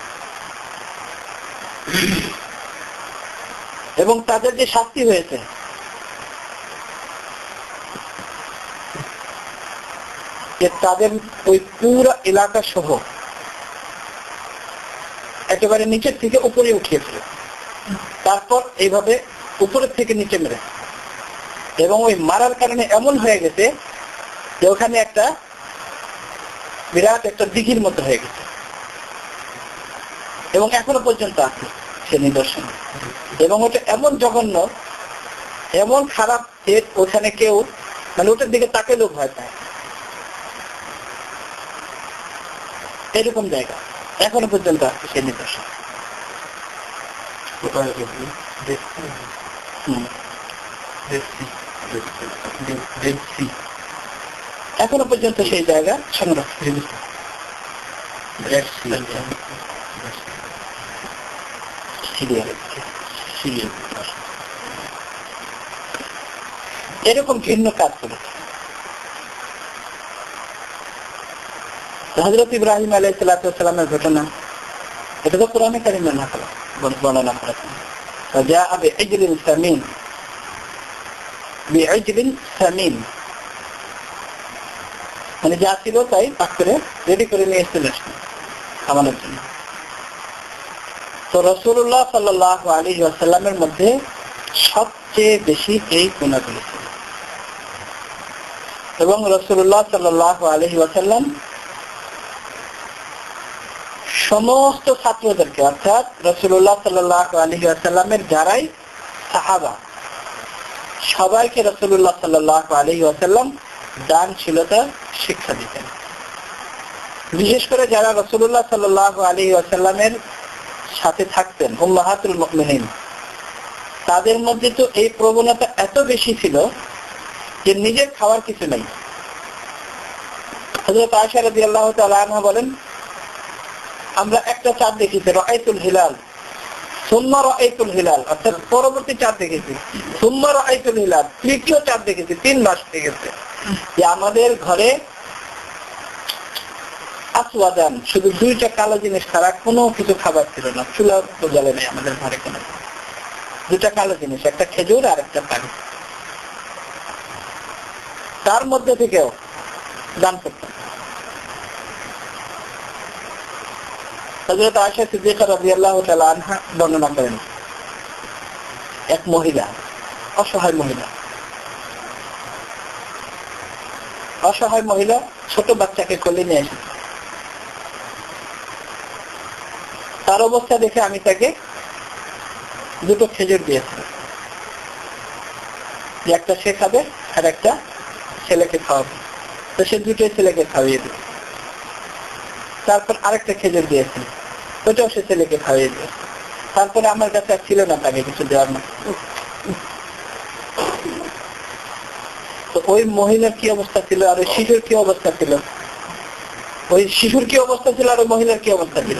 এবং তাদের যে শাস্তি হয়েছে, যে তাদের ওই পুরো এলাকা সহ একেবারে নিচের থেকে উপরে উঠিয়েছিল, তারপর এইভাবে উপরের থেকে নিচে মেরে, এবং ওই মারার কারণে এমন হয়ে গেছে যে ওখানে একটা বিরাট একটা দিঘির মতো হয়ে গেছে, এবং এখনো পর্যন্ত আছে সে নিদর্শন। এবং ওটা এমন জঘন্য, এমন খারাপ যে ওখানে কেউ মানে ওটার দিকে তাকালেও ভয় পায়, এরকম জায়গা এখনো পর্যন্ত আছে সে নিদর্শন। এখনো পর্যন্ত সেই জায়গা সংরক্ষণ। এরকম ভিন্ন কাজ করেছে। হযরত ইব্রাহিম আলাইহিস সালামের ঘটনা, এটা তো কোরআনে কারিমে বর্ণনা করেছেন। فجاء بعجل سمين মানে যা ছিল তাই পাক করে রেডি করে নিয়ে এসেছিলেন খাওয়ানোর জন্য। তো রাসূলুল্লাহ সাল্লাল্লাহু আলাইহি ওয়াসাল্লামের মধ্যে সবচেয়ে বেশি এই গুণাগুলো ছিল, এবং রাসূলুল্লাহ সাল্লাল্লাহু আলাইহি ওয়াসাল্লাম সমস্ত ছাত্রদেরকে, অর্থাৎ রাসূলুল্লাহ সাল্লাল্লাহু আলাইহি ওয়াসাল্লামের যারাই সাহাবা, সবাইকে রাসূলুল্লাহ সাল্লাল্লাহু আলাইহি ওয়াসাল্লাম দানশীলতা শিক্ষা দিতেন। বিশেষ করে যারা রাসূলুল্লাহ সাল্লাল্লাহু আলাইহি ওয়াসাল্লামের সাথে থাকতেন, উম্মাহাতুল মুমিনিন, তাদের মধ্যে তো এই প্রবণতা এত বেশি ছিল যে নিজের খাওয়ার কিছু নেই। হযরত আয়েশা রাদিয়াল্লাহু তাআলা আনহা বলেন, আমরা একটা চাঁদ দেখেছি, রাআইতুল হিলাল সুম্মা রাআইতুল হিলাল, অর্থাৎ পরবর্তী চাঁদ দেখেছি, সুম্মা রাআইতুল হিলাল, তৃতীয় চাঁদ দেখেছি, 3 মাস দেখেছে যে আমাদের ঘরে আসওয়াদান, শুধু 2টা কালো জিনিস ছাড়া কোনো কিছু খাবার ছিল না, চুলা তো জ্বলে নেই আমাদের ঘরে, কোনো 2টা কালো জিনিস, একটা খেজুর আর একটা পানি। তার মধ্যে থেকেও দান করতেন। হযরত আয়েশা সিদ্দিকা রাদিয়াল্লাহু তাআলা আনহা বর্ণনা করেন, এক মহিলা, অসহায় মহিলা ছোট বাচ্চাকে কোলে নিয়ে এসেছে। তার অবস্থা দেখে আমি তাকে 2টো খেজুর দিয়েছি, যে একটা সে খাবে আর একটা ছেলেকে খাওয়াবে। তো সে 2টোই ছেলেকে খাওয়িয়ে দিল। তারপর আরেকটা খেজুর দিয়েছে, ওইটাও সে ছেলেকে খাওয়িয়ে দিল। তারপরে আমার কাছে আর ছিল না তাকে কিছু দেওয়ার মতো। তো ওই মহিলার কি অবস্থা ছিল আর ওই শিশুর কি অবস্থা ছিল, ওই শিশুর কি অবস্থা ছিল আর ওই মহিলার কি অবস্থা ছিল।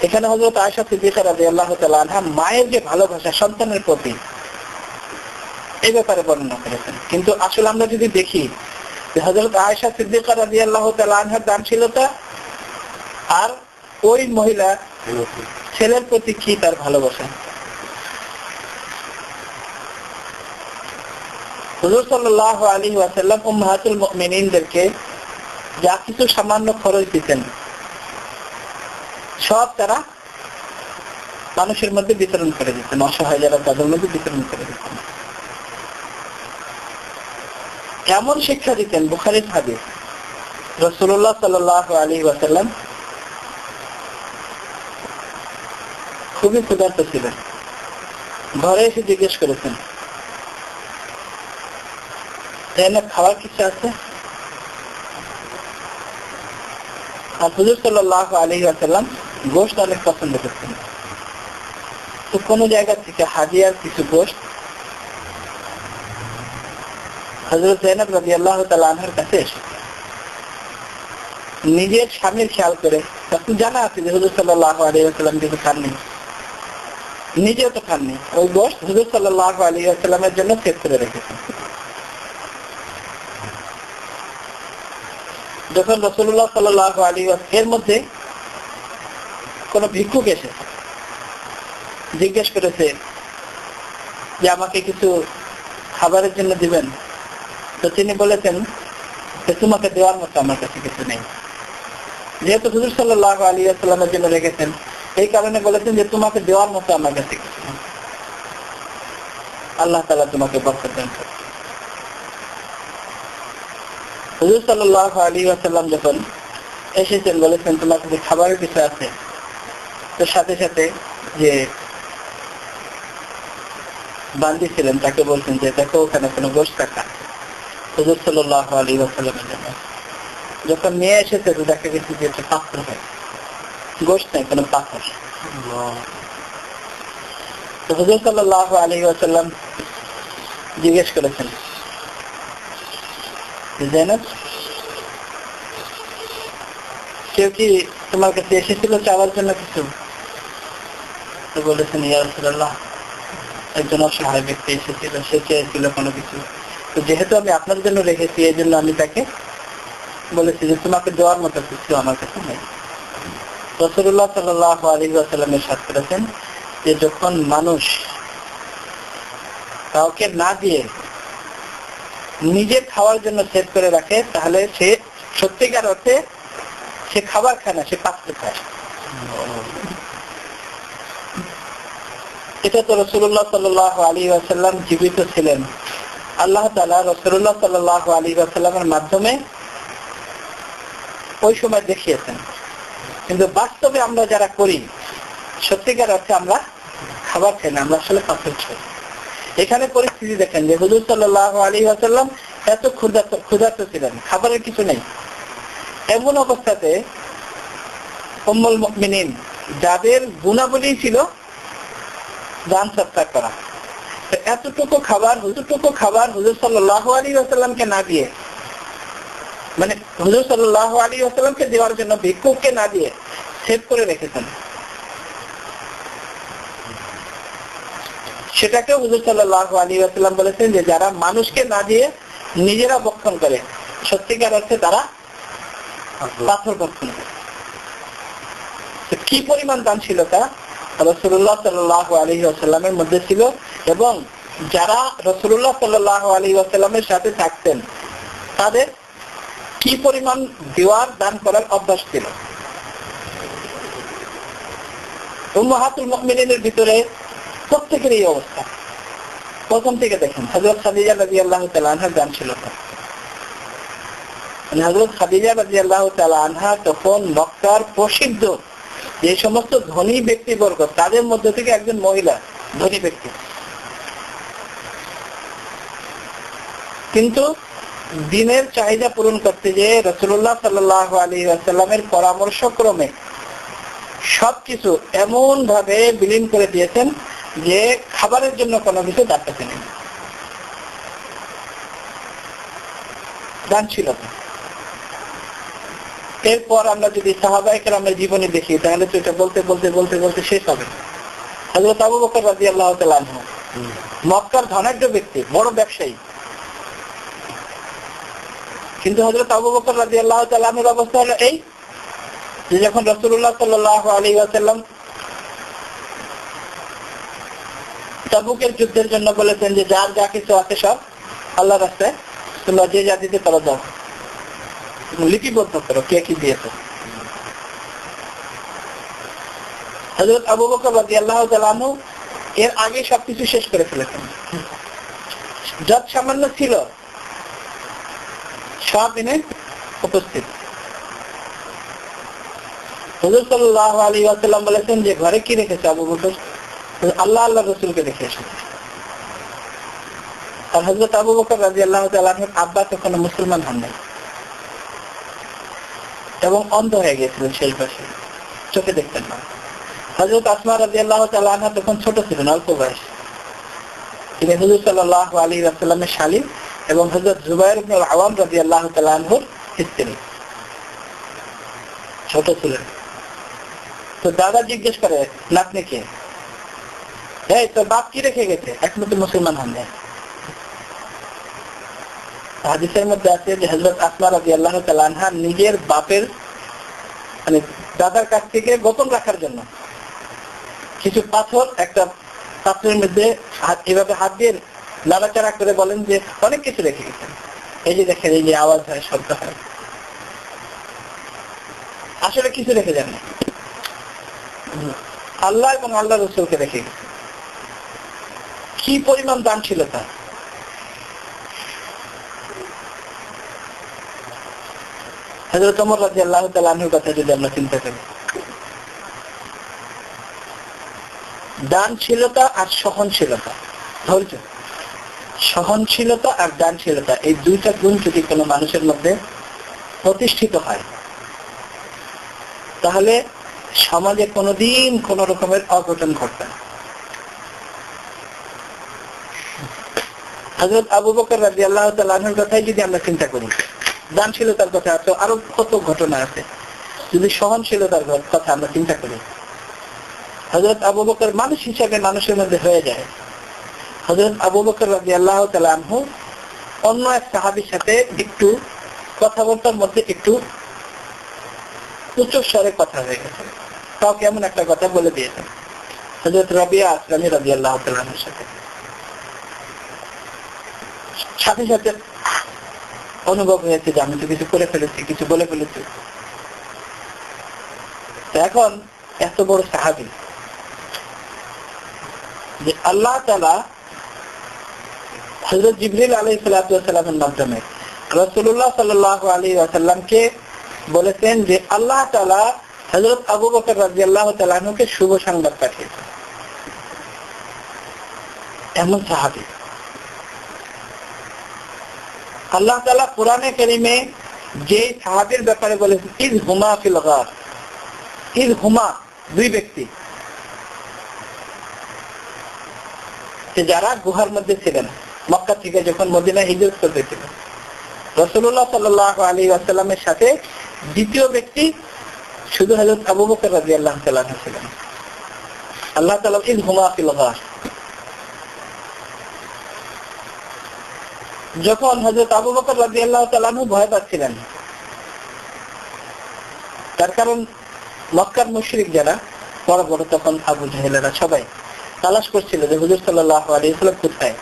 এখানে হযরত আয়েশা সিদ্দিকা রাদিয়াল্লাহু তাআলা আনহা মায়ের যে ভালোবাসা সন্তানের প্রতি, এই ব্যাপারে বর্ণনা করেছেন। কিন্তু আসলে আমরা যদি দেখি যে হযরত আয়েশা সিদ্দিকা রাদিয়াল্লাহু তাআলা আনহার দানশীলতা আর ওই মহিলা ছেলের প্রতি কি তার ভালোবাসা। হুজুর সাল্লাল্লাহু আলাইহি ওয়াসাল্লাম উম্মাহাতুল মুমিনিনদেরকে যা কিছু সামান্য খরচ দিতেন সব তারা মানুষের মধ্যে বিতরণ করে দিতেন, অসহায় যারা তাদের মধ্যে বিতরণ করে দিতেন। এমন শিক্ষা দিতেন, বুখারীর হাদিস, রাসূলুল্লাহ সাল্লাল্লাহু আলাইহি ওয়াসাল্লাম খুবই ক্ষুধার্ত ছিলেন। ঘরে এসে জিজ্ঞেস করেছেন, এখানে খাবার কিছু আছে? আর হুজুর সাল্লাল্লাহু আলাইহি ওয়াসাল্লাম গোশত অনেক পছন্দ করতেন। তো কোন জায়গা থেকে হাদিয়ার কিছু গোশত হযরত যায়েনব রাদিয়াল্লাহু তাআলা আনহার কাছে এসে নিজের স্বামীর খেয়াল করে, তখন জানা আছে যে হুজুর সাল্লাল্লাহু আলাইহি ওয়াসাল্লাম কিছু খাননি, নিজেও তো খাননি, ওই গোশত হুজুর সাল্লাল্লাহু আলাইহি ওয়াসাল্লামের জন্য সেভ করে রেখেছেন। যখন রাসূলুল্লাহ সাল্লাল্লাহু আলাইহি ওয়াসাল্লাম এর মধ্যে কোন ভিক্ষুক এসে জিজ্ঞেস করেছে যে আমাকে কিছু খাবারের জন্য দিবেন, তো তিনি বলেছেন যে তোমাকে দেওয়ার মতো আমার কাছে কিছু নেই। যেহেতু হুজুর সাল্লাল্লাহু আলাইহি ওয়াসাল্লামের জন্য রেখেছেন, এই কারণে বলেছেন যে তোমাকে দেওয়ার মতো আমার কাছে কিছু নেই, আল্লাহ তাআলা তোমাকে বরকত দান করুন। হুজুর সাল্লাল্লাহু আলাইহি ওয়াসাল্লাম যখন এসেছেন বলেছেন তোমার কাছে খাবারের কিছু আছে, তো সাথে সাথে যে বান্দি ছিলেন তাকে বলছেন যে দেখো ওখানে কোনো গোশত রাখা। হুজুর সাল্লাল্লাহু আলাইহি ওয়াসাল্লামের জন্য যখন নিয়ে এসেছে তো দেখা গেছে যে একটা পাথর হয়, গোশত নাই, কোনো পাথর। তো হুজুর সাল্লাল্লাহু আলাইহি ওয়াসাল্লাম জিজ্ঞেস করেছেন, যায়েনব কেউ কি তোমার কাছে এসেছিল চাওয়ার জন্য কিছু? তো বলেছেন ইয়া রাসূলুল্লাহ একজন অসহায় ব্যক্তি এসেছিল, সে চেয়েছিল কোনো কিছু, তো যেহেতু আমি আপনার জন্য রেখেছি এই জন্য আমি তাকে বলেছি যে তোমাকে দেওয়ার মতো কিছু আমার কাছে নেই। রাসূলুল্লাহ সাল্লাল্লাহু আলাইহি ওয়াসাল্লাম ইরশাদ করেছেন যে যখন মানুষ কাউকে না দিয়ে নিজে খাওয়ার জন্য সেভ করে রাখে, তাহলে সে সত্যিকার অর্থে সে খাবার খায় না, সে পাত্র খায়। এটা তো রাসূলুল্লাহ সাল্লাল্লাহু আলাইহি ওয়াসাল্লাম জীবিত ছিলেন, আল্লাহ তাআলা রাসূলুল্লাহ সাল্লাল্লাহু আলাইহি ওয়াসাল্লামের মাধ্যমে ওই সময় দেখিয়েছেন। কিন্তু বাস্তবে আমরা যারা করি সত্যিকার অর্থে আমরা খাবার খাই না, আমরা আসলে পাথর খাই। এখানে পরিস্থিতি দেখেন যে হুজুর সাল্লাল্লাহু আলাইহি ওয়াসাল্লাম এত ক্ষুধার্ত ছিলেন, খাবারের কিছু নেই। এমন অবস্থাতে উম্মুল মুমিনিন যাদের গুণাবলী ছিল দান সৎকার করা, এতটুকু খাবার হুজুর সাল্লাল্লাহু আলাইহি ওয়াসাল্লামকে না দিয়ে, মানে হুজুর সাল্লাল্লাহু আলাইহি ওয়াসাল্লামকে দেওয়ার জন্য ভিক্ষুককে না দিয়ে সেভ করে রেখেছেন। সেটাকে হুজুর সাল্লাল্লাহু আলাইহি ওয়াসাল্লাম বলেছেন যে যারা মানুষকে না দিয়ে নিজেরা ভক্ষণ করে সত্যিকার অর্থে তারা পাথর ভক্ষণ করে। কি পরিমাণ দানশীলতা রাসূলুল্লাহ সাল্লাল্লাহু আলাইহি ওয়াসাল্লামের মধ্যে ছিল, এবং যারা রাসূলুল্লাহ সাল্লাল্লাহু আলাইহি ওয়াসাল্লামের সাথে থাকতেন তাদের কি পরিমাণ দেওয়ার দান করার অভ্যাস ছিল। উম্মাহাতুল মুমিনিনের ভিতরে প্রত্যেকের এই অবস্থা। প্রথম থেকে দেখেন হযরত খাদিজা রাদিয়াল্লাহু তাআলা আনহার দানশীলতা। হযরত খাদিজা রাদিয়াল্লাহু তাআলা আনহা তখন মক্কার প্রসিদ্ধ যে সমস্ত ধনী ব্যক্তিবর্গ তাদের মধ্যে থেকে একজন মহিলা ধনী ব্যক্তি, কিন্তু দিনের চাহিদা পূরণ করতে যে রাসূলুল্লাহ সাল্লাল্লাহু আলাইহি ওয়াসাল্লামের পরামর্শক্রমে সবকিছু এমন ভাবে বিলীন করে দিয়েছেন যে খাবারের জন্য কোনো কিছু দাঁড়াতে নেই। দানশীলতা। এরপর আমরা যদি সাহাবায়ে কেরামের জীবনী দেখি তাহলে তো এটা বলতে বলতে বলতে বলতে শেষ হবে। হযরত আবু বকর রাদিয়াল্লাহু তাআলা আনহু মক্কার ধনাঢ্য ব্যক্তি, বড় ব্যবসায়ী, কিন্তু হযরত আবু বকর রাদিয়াল্লাহু তাআলা আনহুর অবস্থা হলো এই যে যখন রাসূলুল্লাহ সাল্লাল্লাহু আলাইহি ওয়াসাল্লাম তাবুকের যুদ্ধের জন্য বলেছেন যে যার যা কিছু আছে সব আল্লাহর রাস্তায় তোমরা যে যা দিতে পারো দাও, লিপিবদ্ধ করো কে কি দিয়েছে। হযরত আবু বকর রাদিয়াল্লাহু তাআলা আনহু এর আগে সবকিছু শেষ করে ফেলেছেন, যত সামান্য ছিল সব এনে উপস্থিত। হুজুর সাল্লাল্লাহু আলাইহি ওয়াসাল্লাম বলেছেন যে ঘরে কি রেখেছে আবু বকর? আল্লাহ আল্লাহর রাসূলকে রেখে এসেছে। আর হযরত আবু বকর রাদিয়াল্লাহু তাআলা আনহুর আব্বা তখন মুসলমান হন নাই এবং অন্ধ হয়ে গিয়েছিলেন, সেই বয়সে চোখে দেখতেন না। হযরত আসমা রাদিয়াল্লাহু তাআলা আনহা তখন ছোট ছিলেন, অল্প বয়স। তিনি হুজুর সাল্লাল্লাহু আলাইহি ওয়াসাল্লামের শালী এবং হযরত জুবাইর ইবনে আওয়াম রাদিয়াল্লাহু তাআলা আনহুর স্ত্রী, ছোট ছিলেন। তো দাদা জিজ্ঞেস করে নাতনিকে, এই তোর বাপ কি রেখে গেছে? এখনো তো মুসলমান হন নাই। হাদিসের মধ্যে আছে যে হযরত আসমা রাদিয়াল্লাহু তাআলা আনহা নিজের বাপের মানে দাদার কাছ থেকে গোপন রাখার জন্য কিছু পাথর একটা পাত্রের মধ্যে এভাবে হাত দিয়ে নাড়াচাড়া করে বলেন যে অনেক কিছু রেখে গেছেন। এই যে দেখেন এই যে আওয়াজ হয়, শব্দ হয়, আসলে কিছু রেখে যান না, আল্লাহ এবং আল্লাহ রাসূলকে রেখে গেছে। কি পরিমাণ দান ছিল তার। হযরত ওমর রাদিয়াল্লাহু তাআলা আনহুর কথা যদি আমরা চিন্তা করি, দানশীলতা আর সহনশীলতা, ধৈর্য, সহনশীলতা আর দানশীলতা, এই দুইটা গুণ যদি কোনো মানুষের মধ্যে প্রতিষ্ঠিত হয় তাহলে সমাজে কোনোদিন কোন রকমের অঘটন ঘটবে না। হযরত আবু বকর রাদিয়াল্লাহু তাআলা আনহুর কথাই যদি আমরা চিন্তা করি, দানশীলতার কথা আছে, আরো কত ঘটনা আছে। যদি সহনশীলতার কথা আমরা চিন্তা করি, হযরত আবু বকর মানুষ হিসাবে মানুষের মধ্যে হয়ে যায়, হযরত আবু বকর রাদিয়াল্লাহু তাআলা আনহু অন্য এক সাহাবীর সাথে একটু কথাবার্তার মধ্যে একটু উচ্চ স্বরে কথা হয়ে গেছে, তাও কেমন একটা কথা বলে দিয়েছেন হযরত রাবিয়া আসলামী রাদিয়াল্লাহু তাআলা আনহুর সাথে। সাথে সাথে অনুভব হয়েছে যে আমি তো কিছু করে ফেলেছি, কিছু বলে ফেলেছি। এখন এত বড় সাহাবী যে আল্লাহ তাআলা হযরত জিবরিল আলাইহিস সালাতু ওয়াস সালামের মাধ্যমে রাসূলুল্লাহ সাল্লাল্লাহু আলাইহি ওয়াসাল্লামকে বলেছেন যে আল্লাহ তাআলা হযরত আবু বকর রাদিয়াল্লাহু তাআলা আনহুকে শুভ সংবাদ পাঠিয়েছেন। এমন সাহাবী আল্লাহ তাআলা কোরআনে কারীমে যে সাহাবীর ব্যাপারে বলেছেন ইয হুমা ফিল গার, ইয হুমা দুই ব্যক্তি যারা গুহার মধ্যে ছিলেন মক্কা থেকে যখন মদিনায় হিজরত করতেছিলেন, রাসূলুল্লাহ সাল্লাল্লাহু আলাইহি ওয়াসাল্লামের সাথে দ্বিতীয় ব্যক্তি শুধু হযরত আবু বকর রাদিয়াল্লাহু তাআলা ছিলেন। আল্লাহ তাআলা ইয হুমা ফিল গার, যখন হযরত আবু বকর রাদিয়াল্লাহু তাআলা ভয় পাচ্ছিলেন, তার কারণ মক্কার মুশরিক যারা বড় বড় তখন আবু জাহেলেরা সবাই তালাশ করছিল যে হুজুর সাল্লাল্লাহু আলাইহি ওয়াসাল্লাম কোথায়।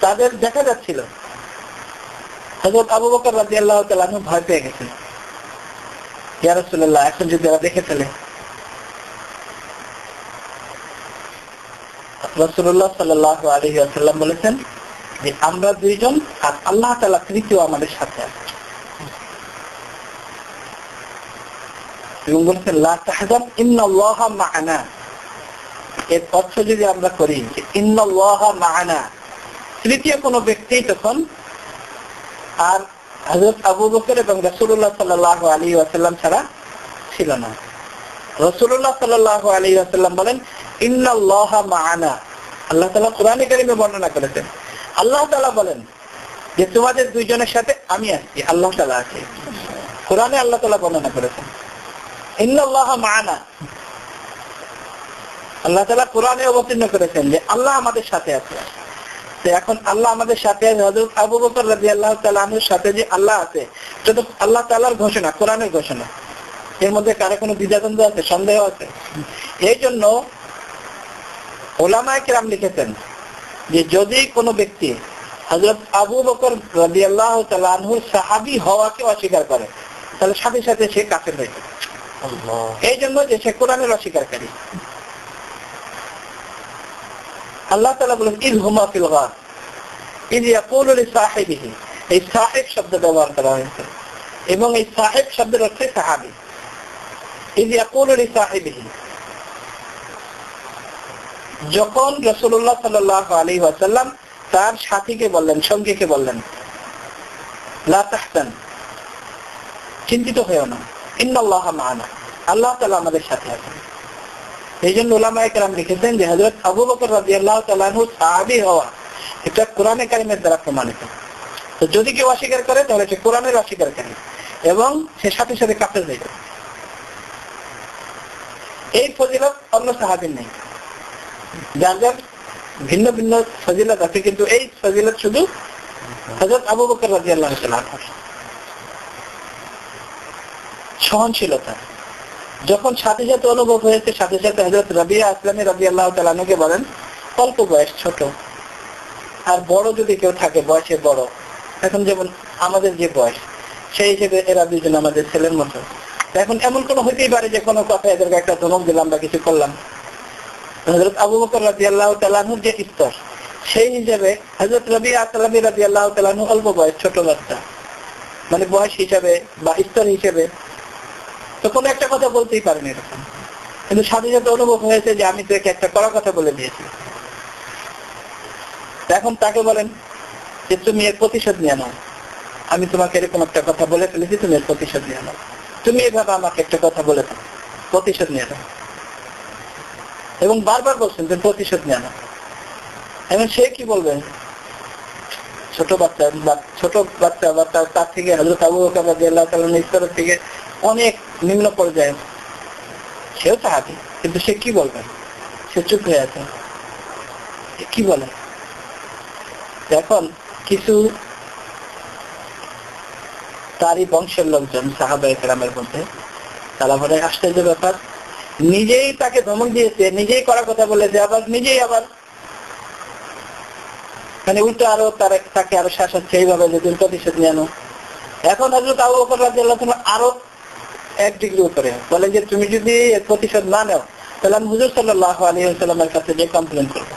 তাদের দেখা যাচ্ছিল হযরত আবু বকর রাদিয়াল্লাহু তাআলা ভয় পেয়ে গেছেন, ইয়া রাসূলুল্লাহ এখন যদি এরা দেখে ফেলে। রাসূলুল্লাহ সাল্লাল্লাহু আলাইহি ওয়াসাল্লাম বলেছেন যে আমরা দুইজন আর আল্লাহ তাআলা তৃতীয় আমাদের সাথে আছে। এবং বলেছেন লা তাহজান ইন্নাল্লাহা মা'ানা, এর অর্থ যদি আমরা করি যে ইন্নাল্লাহা মা'ানা, তৃতীয় কোন ব্যক্তি তখন আর হযরত আবু বকর এবং রাসূলুল্লাহ সাল্লাল্লাহু আলাইহি ওয়াসাল্লাম ছাড়া ছিল না। রাসূলুল্লাহ সাল্লাল্লাহু আলাইহি ওয়াসাল্লাম বলেন ইন্নাল্লাহা মা'ানা। আল্লাহ তাআলা কোরআনে কারীমে বর্ণনা করেছেন, আল্লাহ তাআলা বলেন যে তোমাদের দুইজনের সাথে আমি আছি, আল্লাহ তাআলা আছে। কোরআনে আল্লাহ তাআলা বর্ণনা করেছেন ইন্নাল্লাহা মা'ানা। আল্লাহ তাআলা কোরআনে অবতীর্ণ করেছেন যে আল্লাহ আমাদের সাথে আছে। তো এখন আল্লাহ আমাদের সাথে আছে, হযরত আবু বকর রাদিয়াল্লাহু তাআলা আনহুর সাথে যে আল্লাহ আছে এটা তো আল্লাহ তাআলার ঘোষণা, কোরআনের ঘোষণা। এর মধ্যে কারো কোনো দ্বিধাদ্বন্দ্ব আছে, সন্দেহ আছে? এই জন্য উলামায়ে কেরাম লিখেছেন যে যদি কোনো ব্যক্তি হযরত আবু বকর রাদিয়াল্লাহু তাআলা আনহুর সাহাবী হওয়াকে অস্বীকার করে তাহলে সাথে সাথে সে কাফের হয়ে যাবে। এই জন্য যে সে কোরআনের অস্বীকারী। আল্লাহ তাআলা বলেন ইয হুমা ফিল গার ইয ইয়াকুলু লিসাহিবিহি, এই সাহিব শব্দ ব্যবহার করা হয়েছে এবং এই সাহিব শব্দের অর্থ সাহাবী। ইয ইয়াকুলু লিসাহিবিহি, যখন রাসূলুল্লাহ সাল্লাল্লাহু আলাইহি ওয়াসাল্লাম তার সাথীকে বললেন, সঙ্গীকে বললেন লা তাহজান, চিন্তিত হয়ো না, ইন্নাল্লাহা মা'ানা, আল্লাহ তাআলা আমাদের সাথে আছেন। এই জন্য উলামায়ে কেরাম লিখেছেন যে হযরত আবু বকর রাদিয়াল্লাহু তাআলা আনহু সাহাবী হওয়া এটা কোরআনে কারীমের দ্বারা প্রমাণিত। তো যদি কেউ অস্বীকার করে তাহলে সে কোরআনের অস্বীকারী এবং সে সাথে সাথে কাফের হয়ে যাবে। এই ফজিলত অন্য সাহাবীর নেই, যার যার ভিন্ন ভিন্ন ফজিলত আছে, কিন্তু এই ফজিলত শুধু হযরত আবু বকর রাদিয়াল্লাহু তাআলা আনহু। সহনশীলতা যখন সাথে সাথে অনুভব হয়েছে, সাথে সাথে হযরত রাবিয়া আসলামী রাদিয়াল্লাহু তাআলা আনহুকে বলেন অল্প বয়স, ছোট, আর বড় যদি কেউ থাকে বয়সে বড়, এখন যেমন আমাদের যে বয়স সেই হিসেবে এরা দুজন আমাদের ছেলের মতো। এখন এমন কোনো হইতেই পারে যে কোনো কথা এদেরকে একটা ধমক দিলাম বা কিছু করলাম। হযরত আবু বকর রাদিয়াল্লাহু তাআলা আনহুর যে স্তর সেই হিসেবে হযরত রাবিয়া আসলামী রাদিয়াল্লাহু তাআলা আনহু অল্প বয়স, ছোট বাচ্চা, মানে বয়স হিসাবে বা স্তর হিসেবে তো কোনো একটা কথা বলতেই পারেনি এরকম, কিন্তু সাথে সাথে অনুভব হয়েছে যে আমি তো একটা কড়া কথা বলে দিয়েছি। এখন তাকে বলেন যে তুমি এর প্রতিশোধ নিয়ে নাও, আমি তোমাকে এরকম একটা কথা বলে ফেলেছি, তুমি এর প্রতিশোধ নিয়ে নাও, তুমি এভাবে আমাকে একটা কথা বলে দাও, প্রতিশোধ নিয়ে নাও। এবং বারবার বলছেন যে প্রতিশোধ নিয়ে নাও। এবং সে কি বলবে? ছোট বাচ্চা বা তার থেকে হযরত আবু বকর রাদিয়াল্লাহু তাআলা স্তর থেকে অনেক নিম্ন পর্যায়ে, সেও সাহাবী, কিন্তু সে কি বলবে? সে চুপ হয়ে আছে। কি বলে? এখন কিছু তারই বংশের লোকজন সাহাবায়ে কেরামের মধ্যে তারা বলে আশ্চর্য ব্যাপার, নিজেই তাকে ধমক দিয়েছে, নিজেই করার কথা বলেছে, আবার নিজেই আবার মানে উল্টো আরো তাকে আরো শাসাচ্ছে এইভাবে যে তুমি প্রতিশোধ নিয়ে আনো। এখন হযরত আবু বকর রাদিয়াল্লাহু তাআলা আরো 1 ডিগ্রি উপরে বলেন যে তুমি যদি এর প্রতিশোধ না নাও তাহলে আমি হুজুর সাল্লাল্লাহু আলাইহি ওয়াসাল্লামের কাছে যে কমপ্লেইন করব।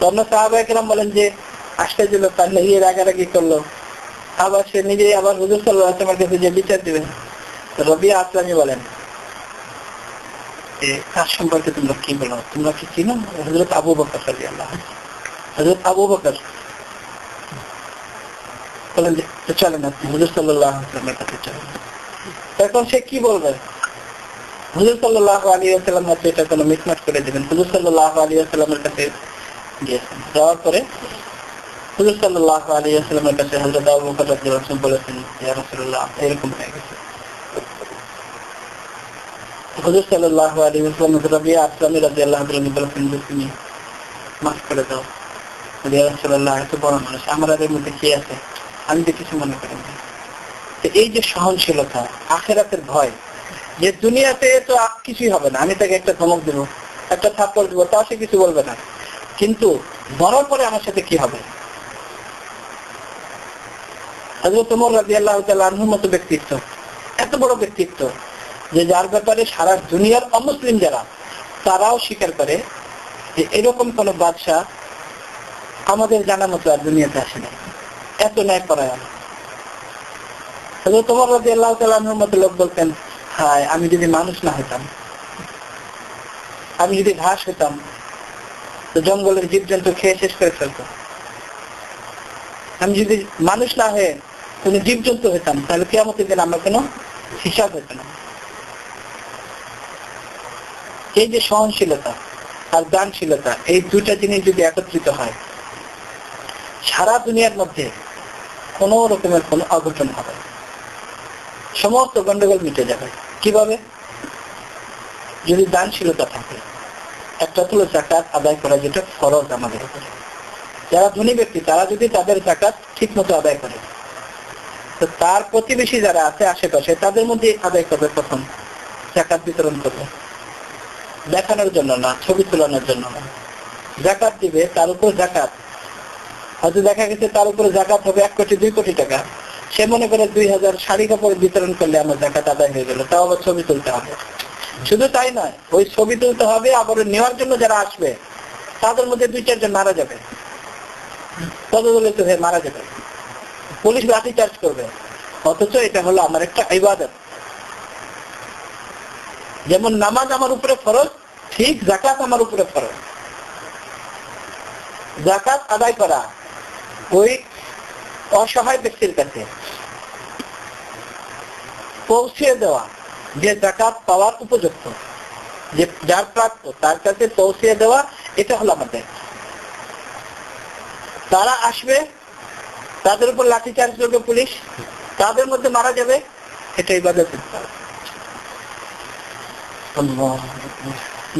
অন্য সাহাবায়ে কেরাম বলেন যে আশ্চর্য ব্যাপার, নিজে রাগারাগি করলো, আবার সে নিজেই আবার হুজুর সাল্লাল্লাহু আলাইহি ওয়াসাল্লামের কাছে যে বিচার দিবেন। রবিয়া আসলামী বলেন তার সম্পর্কে তোমরা কি বলো, তোমরা কি চিনো? হযরত আবু বকর রাদিয়াল্লাহু আনহু, হযরত আবু বকর বলেন যে চলেন আপনি হুজুর সাল্লাল্লাহু আলাইহি ওয়াসাল্লামের কাছে চলেন। তখন সে কি বলবে? হুজুর সাল্লাল্লাহু আলাইহি ওয়াসাল্লাম হচ্ছে এটা কোনো মিসমাচ করে দিবেন। হুজুর সাল্লাল্লাহু আলাইহি ওয়াসাল্লামের কাছে গিয়েছেন, যাওয়ার পরে হুজুর সাল্লাল্লাহু আলাইহি ওয়াসাল্লামের কাছে হযরত আবু বকর রাদিয়াল্লাহু আনহু বলেছেন, ইয়া রাসূলুল্লাহ এরকম হয়ে গেছে। হুজুর সাল্লাল্লাহু আলাইহি ওয়াসাল্লাম রবিয়া আসলামী রাদিয়াল্লাহু আনহু বলেছেন যে তুমি মাফ করে দাও, ইয়া রাসূলুল্লাহ এত বড় মানুষ, আমার এর মধ্যে কি আছে, আমি তো কিছু মনে করি না। এই যে সহনশীলতা, আখিরাতের ভয়, যে দুনিয়াতে তো কিছুই হবে না, আমি তাকে একটা ধমক দেবো, একটা থাপ্পড় দেবো, তা সে কিছু বলবে না, কিন্তু মরার পরে আমার সাথে কি হবে? হযরত ওমর রাদিয়াল্লাহু তাআলা আনহুর মতো ব্যক্তিত্ব, এত বড় ব্যক্তিত্ব যে যার ব্যাপারে সারা দুনিয়ার অমুসলিম যারা তারাও স্বীকার করে যে এরকম কোন বাদশা আমাদের জানা মতো আর দুনিয়াতে আসে না, এত ন্যায় পরায়ণ। হযরত ওমর রাদিয়াল্লাহু তাআলা আনহুর মতো লোক বলতেন, হায় আমি যদি মানুষ না হতাম, আমি যদি ঘাস হতাম তো জঙ্গলের জীবজন্তু খেয়ে শেষ করে ফেলতো, আমি যদি মানুষ না হয়ে কোন জীবজন্তু হতাম তাহলে কিয়ামতের দিন আমার কোনো হিসাব হতো না। এই যে সহনশীলতা আর দানশীলতা, এই দুটা জিনিস যদি একত্রিত হয় সারা দুনিয়ার মধ্যে কোন রকমের কোন অঘটন হবে, সমস্ত গন্ডগোল মিটে যাবে। কিভাবে? যদি দানশীলতা থাকে। একটা হলো যাকাত আদায় করা, যেটা ফরজ আমাদের উপরে। যারা ধনী ব্যক্তি তারা যদি তাদের যাকাত ঠিক মতো আদায় করে তো তার প্রতিবেশী যারা আছে আশেপাশে তাদের মধ্যে আদায় করবে, প্রথম যাকাত বিতরণ করবে, দেখানোর জন্য না, ছবি তোলানোর জন্য না। যাকাত দিবে, তার উপর যাকাত হয়তো দেখা গেছে তার উপরে যাকাত হবে 1 কোটি 2 কোটি টাকা, সে মনে করে 2000 শাড়ি কাপড় বিতরণ করলে আমার যাকাত আদায় হয়ে গেল, তাও আবার ছবি তুলতে হবে। শুধু তাই নয়, ওই ছবি তুলতে হবে, আবার নেওয়ার জন্য যারা আসবে তাদের মধ্যে 2-4 জন মারা যাবে, পদদলিত হয়ে মারা যাবে, পুলিশ লাঠি চার্জ করবে। অথচ এটা হলো আমার একটা ইবাদত। যেমন নামাজ আমার উপরে ফরজ, ঠিক যাকাত আমার উপরে ফরজ। যাকাত আদায় করা ওই অসহায় ব্যক্তির কাছে পৌঁছে দেওয়া, যে যাকাত পাওয়ার উপযুক্ত, যে যার প্রাপ্য তার কাছে পৌঁছে দেওয়া, এটা হলো আমাদের। তারা আসবে, তাদের উপর লাঠি চার্জ করবে পুলিশ, তাদের মধ্যে মারা যাবে, এটা ইবাদত।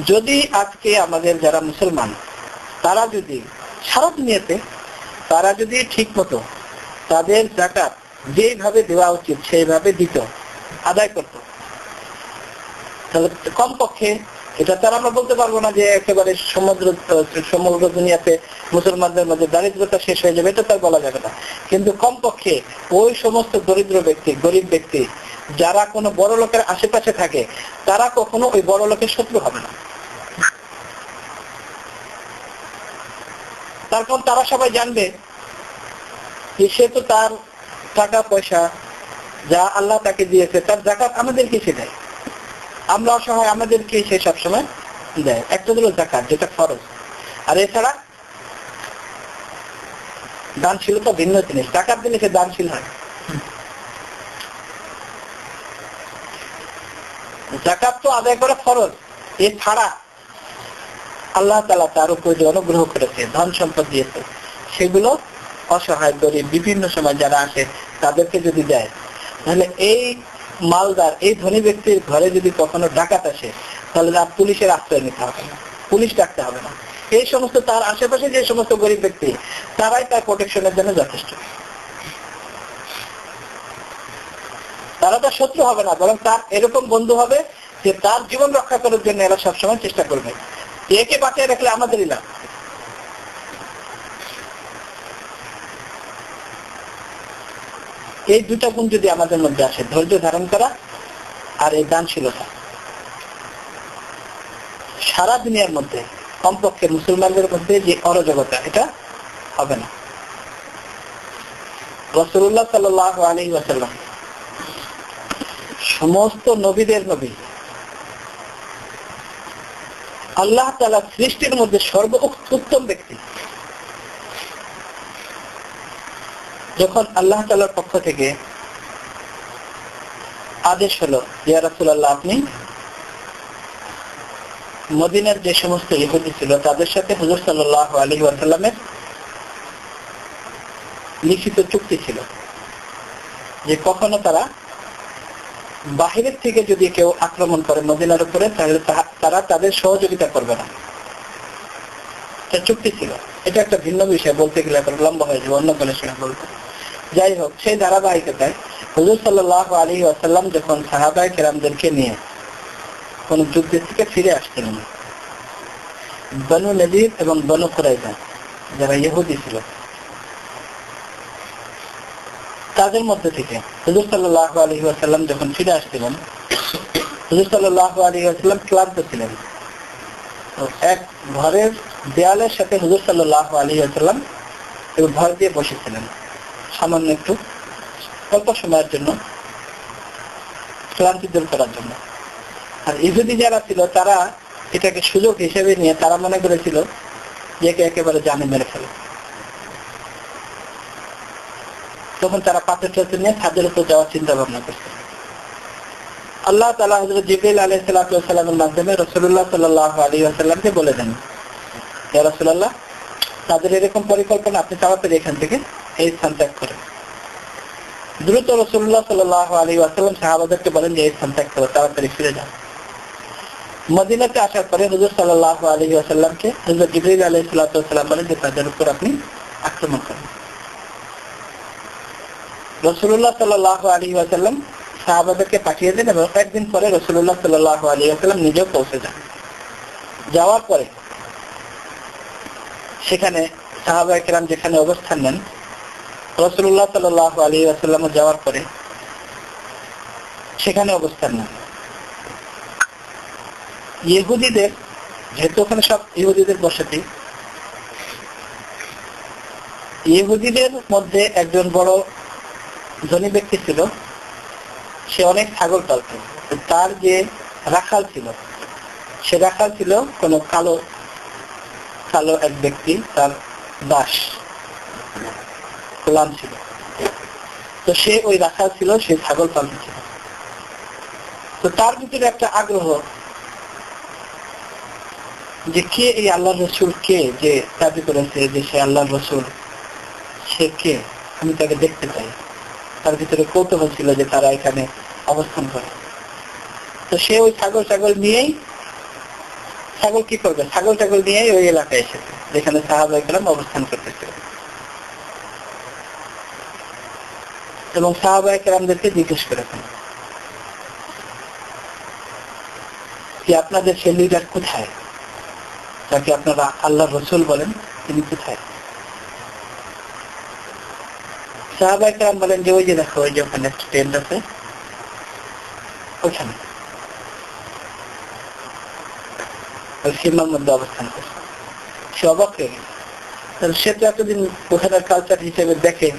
যদি আজকে আমাদের যারা মুসলমান তারা যদি সারা দুনিয়াতে তারা যদি ঠিক মতো তাদের যাকাত যেভাবে দেওয়া উচিত সেইভাবে দিত, আদায় করত, তাহলে কমপক্ষে এটা তারা আমরা বলতে পারবো না যে একেবারে সমগ্র দুনিয়াতে মুসলমানদের মধ্যে দারিদ্রতা শেষ হয়ে যাবে, এটা তার বলা যাবে না। কিন্তু কমপক্ষে ওই সমস্ত দরিদ্র ব্যক্তি, গরিব ব্যক্তি যারা কোনো বড় লোকের আশেপাশে থাকে তারা কখনো ওই বড় লোকের শত্রু হবে না। তারপর তারা সবাই জানবে যে সে তো তার টাকা পয়সা যা আল্লাহ তাকে দিয়েছে তার যাকাত আমাদেরকে সে দেয়, আমরা অসহায় আমাদেরকে সে সবসময় দেয়। একটা হলো যাকাত যেটা ফরজ, আর এছাড়া দানশীলতা ভিন্ন জিনিস। যাকাত দিলে সে দানশীল হয়। যাকাত তো আদায় করা ফরজ, এছাড়া আল্লাহ তাআলা তার উপর যে অনুগ্রহ করেছে, ধন সম্পদ দিয়েছে, সেগুলো অসহায় গরিব বিভিন্ন সময় যারা আসে তাদেরকে যদি দেয়, তাহলে এই মালদার এই ধনী ব্যক্তির ঘরে যদি কখনো ডাকাত আসে তাহলে তার পুলিশের আশ্রয় নিতে হবে না। পুলিশ ডাকতে হবে না। এই সমস্ত তার আশেপাশে যে সমস্ত গরিব ব্যক্তি, তারাই তার প্রোটেকশনের জন্য যথেষ্ট। তারা তার শত্রু হবে না, বরং তার এরকম বন্ধু হবে যে তার জীবন রক্ষা করার জন্য এরা সবসময় চেষ্টা করবে। একে বাঁচিয়ে রাখলে আমাদেরই লাভ। এই দুটা গুণ যদি আমাদের মধ্যে আসে, ধৈর্য ধারণ করা আর এই দানশীলতা, সারা দুনিয়ার মধ্যে কমপক্ষে মুসলমানদের মধ্যে যে অরাজকতা, এটা হবে না। রাসূলুল্লাহ সাল্লাল্লাহু আলাইহি ওয়াসাল্লাম সমস্ত নবীদের নবী, আল্লাহ তাআলা সৃষ্টির মধ্যে সর্বোত্তম ব্যক্তি। যখন আল্লাহ তাআলার পক্ষ থেকে আদেশ হলো, ইয়া রাসূলুল্লাহ, আপনি মদিনার যে সমস্ত ইহুদি ছিল তাদের সাথে হুজুর সাল্লাল্লাহু আলাইহি ওয়াসাল্লামের লিখিত চুক্তি ছিল যে কখনো তারা বাহিরের থেকে যদি কেউ আক্রমণ করে মদিনার উপরে, তাহলে তারা তাদের সহযোগিতা করবে না। এটা চুক্তি ছিল। এটা একটা ভিন্ন বিষয়, বলতে গেলে লম্বা হয়ে যাবে, অন্য কোনো সময় বলতে। যাই হোক, সেই ধারাবাহিকতায় হুজুর সাল্লাল্লাহু আলাইহি ওয়াসাল্লাম যখন সাহাবায়ে কেরামদেরকে নিয়ে কোন যুদ্ধ থেকে ফিরে আসছিলেন, বনু নযীর এবং বনু কুরাইজা যারা ইহুদি ছিল, তাদের মধ্যে থেকে হুজুর সাল্লাল্লাহু আলাইহি ওয়াসাল্লাম যখন ফিরে আসছিলেন, হুজুর সাল্লাল্লাহু আলাইহি ওয়াসাল্লাম ক্লান্ত ছিলেন। তো এক ঘরের দেয়ালের সাথে হুজুর সাল্লাল্লাহু আলাইহি ওয়াসাল্লাম ভর দিয়ে বসেছিলেন, সামান্য একটু অল্প সময়ের জন্য ক্লান্তি দূর করার জন্য। আর ইহুদি যারা ছিল তারা এটাকে সুযোগ হিসেবে নিয়ে তারা মনে করেছিল যে একেবারে জানে মেরে ফেলে। তখন তারা পাথর টাথর নিয়ে ছাদের উপর যাওয়ার চিন্তা ভাবনা করছে। আল্লাহ তাআলা হযরত জিবরাইল আলাইহিস সালাতু ওয়াস সালামের মাধ্যমে রাসূলুল্লাহ সাল্লাল্লাহু আলাইহি ওয়াসাল্লামকে বলে দেন, ইয়া রাসূলুল্লাহ, তাদের এরকম পরিকল্পনা, আপনি তাড়াতাড়ি এখান থেকে এই স্থান ত্যাগ করেন। দ্রুত রাসূলুল্লাহ সাল্লাল্লাহু আলাইহি ওয়াসাল্লাম সাহাবাদেরকে বলেন যে এই স্থান ত্যাগ করো, তাড়াতাড়ি ফিরে যাও। মদিনাতে আসার পরে হুজুর সাল্লাল্লাহু আলাইহি ওয়াসাল্লামকে হযরত জিবরাইল আলাইহিস সালাতু ওয়াস সালাম বলেন যে তাদের উপর আপনি আক্রমণ করেন। রাসূলুল্লাহ সাল্লাল্লাহু আলাইহি ওয়াসাল্লাম সাহাবাদেরকে পাঠিয়ে দেন এবং একদিন পরে রাসূলুল্লাহ সাল্লাল্লাহু আলাইহি ওয়াসাল্লাম নিজেও পৌঁছে যান। যাওয়ার পরে সেখানে সাহাবায়ে কেরাম যেখানে অবস্থান নেন, রাসূলুল্লাহ সাল্লাল্লাহু আলাইহি ওয়াসাল্লাম যাওয়ার পরে সেখানে অবস্থান নেন। ইহুদিদের, যেহেতু ওখানে সব ইহুদিদের বসতি, ইহুদিদের মধ্যে একজন বড় ধনী ব্যক্তি ছিল, সে অনেক ছাগল পালত। তার যে রাখাল ছিল, সে রাখাল ছিল কোন কালো কালো এক ব্যক্তি, তার দাস গোলাম ছিল। তো সে ওই রাখাল ছিল, সে ছাগল পালত ছিল। তো তার ভিতরে একটা আগ্রহ যে কে এই আল্লাহর রাসূল, কে যে দাবি করেছে যে সে আল্লাহর রাসূল, সে কে, আমি তাকে দেখতে চাই। তার ভিতরে কৌতূহল ছিল যে তারা এখানে অবস্থান করে। তো সে ওই ছাগল নিয়েই, ছাগল কি করবে, ছাগল নিয়েই ওই এলাকায় এসেছে যেখানে সাহাবায়ে কেরাম অবস্থান করতেছিল, এবং সাহাবায়ে কেরামদেরকে জিজ্ঞেস করেছেন যে আপনাদের সে লিডার কোথায়, যাকে আপনারা আল্লাহর রাসূল বলেন, তিনি কোথায়? সাহাবায়ে কেরাম বলেন যে ওই যে দেখো, ওই যে ওখানে টেন্ট আছে, ওখানে ওই সীমার মধ্যে অবস্থান করছে। সে অবাক হয়ে গেছে। সে তো এতদিন ওখানের কালচার হিসেবে দেখে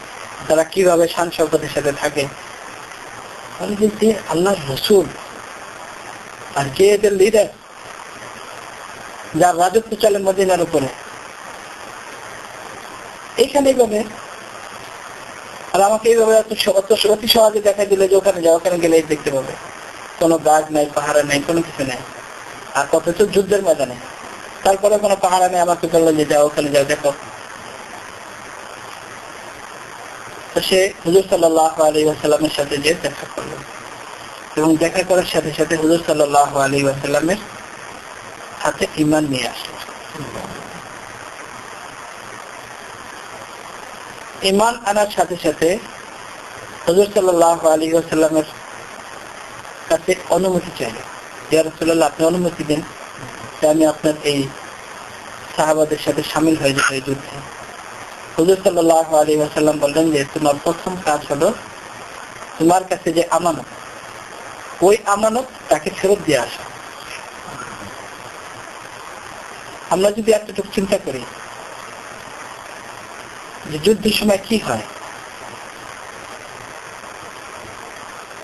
তারা কিভাবে শান শওকতের সাথে থাকে, যে আল্লাহর রাসূল আর যে এদের লিডার, যার রাজত্ব চলে মদিনার উপরে, এইখানে এইভাবে, আর আমাকে এইভাবে অতি সহজে দেখা দিলে যে ওখানে যাও, ওখানে গেলে দেখতে পাবে কোনো গাছ নাই, পাহাড় নাই, কোনো কিছু নাই, আর কত তো যুদ্ধের ময়দানে, তারপরে কোনো পাহাড় নেই, আমাকে বললো যে যাও, ওখানে যাও, দেখো। তো সে হুজুর সাল্লাল্লাহু আলাইহি ওয়াসাল্লামের সাথে যে দেখা করলো, এবং দেখা করার সাথে সাথে হুজুর সাল্লাল্লাহু আলাইহি ওয়াসাল্লামের সাথে ঈমান নিয়ে আসলো। ঈমান আনার সাথে সাথে হুজুর সাল্লাল্লাহু আলাইহি ওয়াসাল্লামের কাছে অনুমতি চাইলেন, ইয়া রাসূলুল্লাহ আপনি অনুমতি দিন যে আমি আপনার এই সাহাবাদের সাথে শামিল হয়ে যাব এই যুদ্ধে। হুজুর সাল্লাল্লাহু আলাইহি ওয়াসাল্লাম বললেন যে তোমার প্রথম কাজ হলো তোমার কাছে যে আমানত, ওই আমানত তাকে ফেরত দিয়ে আসা। আমরা যদি এতটুকু চিন্তা করি যে যুদ্ধের সময় কি হয়,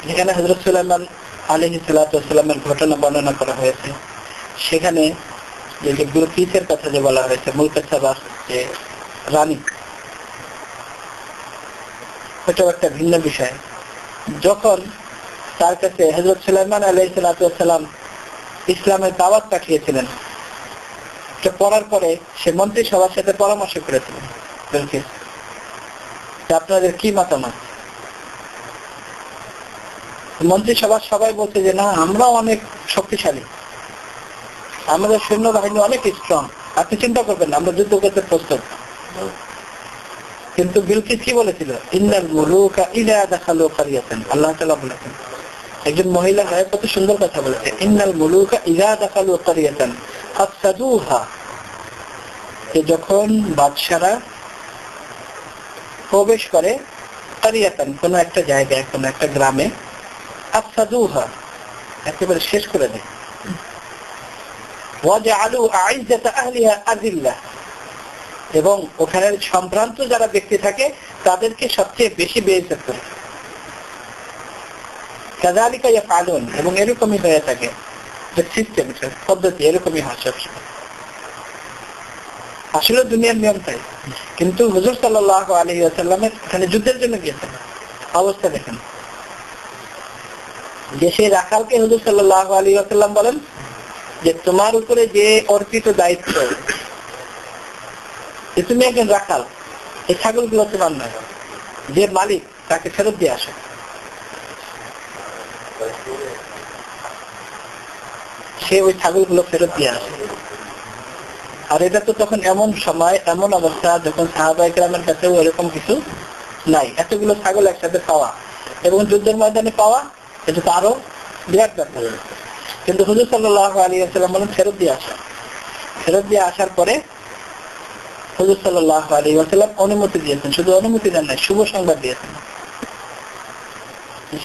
যেখানে হযরত সুলাইমান আলাইহিস সালাতু ওয়াস সালামের ঘটনা বর্ণনা করা হয়েছে, সেখানে যে বিলকিসের কথা যে বলা হয়েছে, মুলকে সাবা যে রানী, ওটাও একটা ভিন্ন বিষয়। যখন তার কাছে হযরত সুলাইমান আলাইহিস সালাতু ওয়াস সালাম ইসলামের দাওয়াত পাঠিয়েছিলেন, এটা পড়ার পরে সে মন্ত্রী সবার সাথে পরামর্শ করেছিলেন বিলকিস যে আপনাদের কি মতামত। মন্ত্রী সবাই বলছে যে না, আমরা অনেক শক্তিশালী, আমাদের সৈন্যবাহিনী অনেক স্ট্রং, আপনি চিন্তা করবেন না, আমরা যুদ্ধ করতে প্রস্তুত। কিন্তু বিলকিস কি বলেছিল? ইন্নাল মুলুকা ইযা দাখালু ক্বরিয়াতান, আল্লাহ তাআলা বলেছেন, একজন মহিলা হয় কত সুন্দর কথা বলেছে, ইন্নাল মুলুকা ইযা দাখালু ক্বরিয়াতান আফসাদুহা, যে যখন বাদশারা প্রবেশ করে ক্বরিয়াতান, কোন একটা জায়গায়, কোন একটা গ্রামে, আফসাদুহা একেবারে শেষ করে দেয়, ওয়াজআলু আইজ্জাতা আহলিহা আযিল্লাহ, এবং ওখানের সম্ভ্রান্ত যারা ব্যক্তি থাকে তাদেরকে সবচেয়ে বেশি বেইজ্জত করে। কাযালিকা ইয়াফআলুন, এবং এরকমই হয়ে থাকে, যে সিস্টেম, পদ্ধতি এরকমই হয় সবসময়। আসলে দুনিয়ার নিয়ম তাই। কিন্তু হুজুর সাল্লাল্লাহু আলাইহি ওয়াসাল্লামের এখানে যুদ্ধের জন্য গিয়েছেন, অবস্থা দেখেন যে সেই রাখালকে হুজুর সাল্লাল্লাহু আলাইহি ওয়াসাল্লাম বলেন যে তোমার উপরে যে অর্পিত দায়িত্ব, তুমি একজন রাখাল, এই ছাগলগুলো তোমার নয়, যে মালিক তাকে ফেরত দিয়ে আসো। সে ওই ছাগলগুলো ফেরত দিয়ে আসে। আর এটা তো তখন এমন সময়, এমন অবস্থা যখন সাহাবায়ে কেরামের কাছেও এরকম কিছু নাই, এতগুলো ছাগল একসাথে পাওয়া এবং যুদ্ধের ময়দানে পাওয়া, এটা তো আরো বিরাট ব্যাপার। কিন্তু হুজুর সাল্লাল্লাহু আলাইহি ওয়াসাল্লাম বলেন ফেরত দিয়ে আসা। ফেরত দিয়ে আসার পরে হুজুর সাল্লাল্লাহু আলাইহি ওয়াসাল্লাম অনুমতি দিয়েছেন, শুধু অনুমতি দেন নাই, শুভ সংবাদ দিয়েছেন,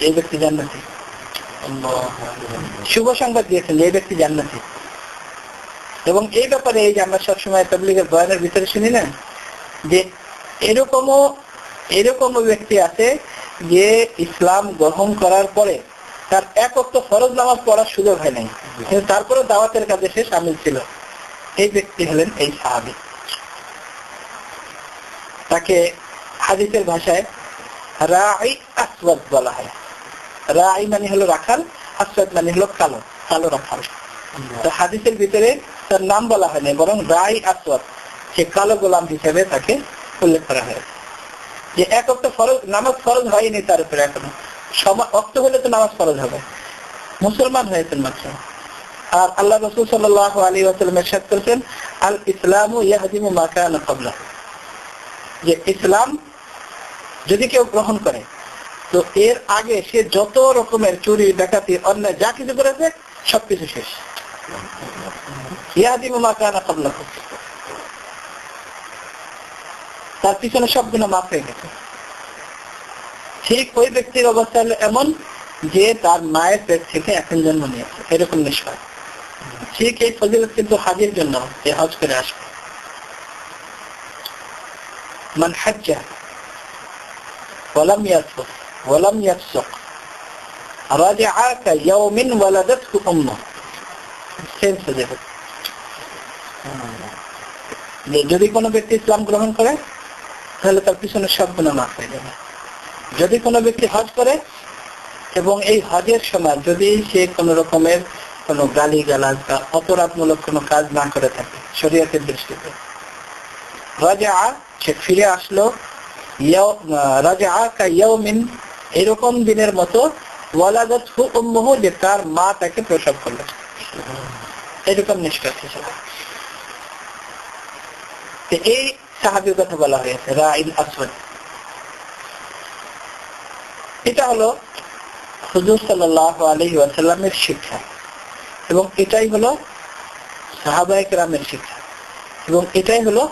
এই ব্যক্তি জান্নাতি। শুভ সংবাদ দিয়েছেন যে এই ব্যক্তি জান্নাতি। এবং এই ব্যাপারে এই যে আমরা সবসময় তাবলীগের বয়ানের ভিতরে শুনি না, যে এরকমও ব্যক্তি আছে যে ইসলাম গ্রহণ করার পরে তার এক ওয়াক্ত ফরজ নামাজ পড়ার সুযোগ হয় নাই, কিন্তু তারপরে দাওয়াতের কাজে সে শামিল ছিল। এই ব্যক্তি হলেন এই সাহাবী। তাকে হাদিসের ভাষায় রাঈ আসওয়াদ বলা হয়। রাঈ মানে হলো রাখাল, আসওয়াদ মানে হলো কালো, কালো রাখাল। তো হাদিসের ভিতরে তার নাম বলা হয় না, বরং রাঈ আসওয়াদ, সে কালো গোলাম হিসেবে তাকে উল্লেখ করা হয়েছে। যে এক ওয়াক্ত ফরজ নামাজ ফরজ হয়নি তার উপরে, এখনো ওয়াক্ত হলে তো নামাজ ফরজ হবে, মুসলমান হয়েছেন মাত্র। আর আল্লাহ রাসূল সাল্লাল্লাহু আলাইহি ওয়াসাল্লাম ইরশাদ করেছেন, আল ইসলামু ইয়াহদিমু মা কানা ক্বাবলা, যে ইসলাম যদি কেউ গ্রহণ করে তো এর আগে সে যত রকমের চুরি, ডাকাতি, অন্যায় যা কিছু করেছে সবকিছু শেষ। ইয়াহদিমু মা কানা ক্বাবলা, তার পিছনে সব গুনাহ মাফ হয়ে গেছে। ঠিক ওই ব্যক্তির অবস্থা হলো এমন যে তার মায়ের পেট থেকে এখন জন্ম নিয়েছে, এরকম নিষ্পাপ। ঠিক এই ফজিলত কিন্তু হাজির জন্য, যে হজ করে আসবে। মান হাজ্জা ওয়ালাম ইয়ারফুস ওয়ালাম ইয়াফসুক রাজআ কায়াউমিন ওয়ালাদাতহু উম্মুহ, সেম ফজিলত। যদি কোনো ব্যক্তি ইসলাম গ্রহণ করে তাহলে তার পিছনে সব গুনাহ মাফ হয়ে যাবে। যদি কোনো ব্যক্তি হজ করে এবং এই হজের সময় যদি সে কোন রকমের কোন গালি গালাজ বা অপরাধমূলক কোন কাজ না করে থাকে শরীয়তের দৃষ্টিতে, রাজআ, সে ফিরে আসলো, রাজআ কায়াউমিন, এরকম দিনের মতো, ওয়ালাদাতহু উম্মুহু, যে তার মা তাকে প্রসব করলো। এরকম নিষ্কর্ষ ছিল। এই সাহাবীর কথা বলা হয়েছে রাঈল আসওয়াদ। এটা হলো হুজুর সাল্লাল্লাহু আলাইহি ওয়াসাল্লামের শিক্ষা, এবং এটাই হলো সাহাবায়ে কেরামের শিক্ষা, এবং এটাই হলো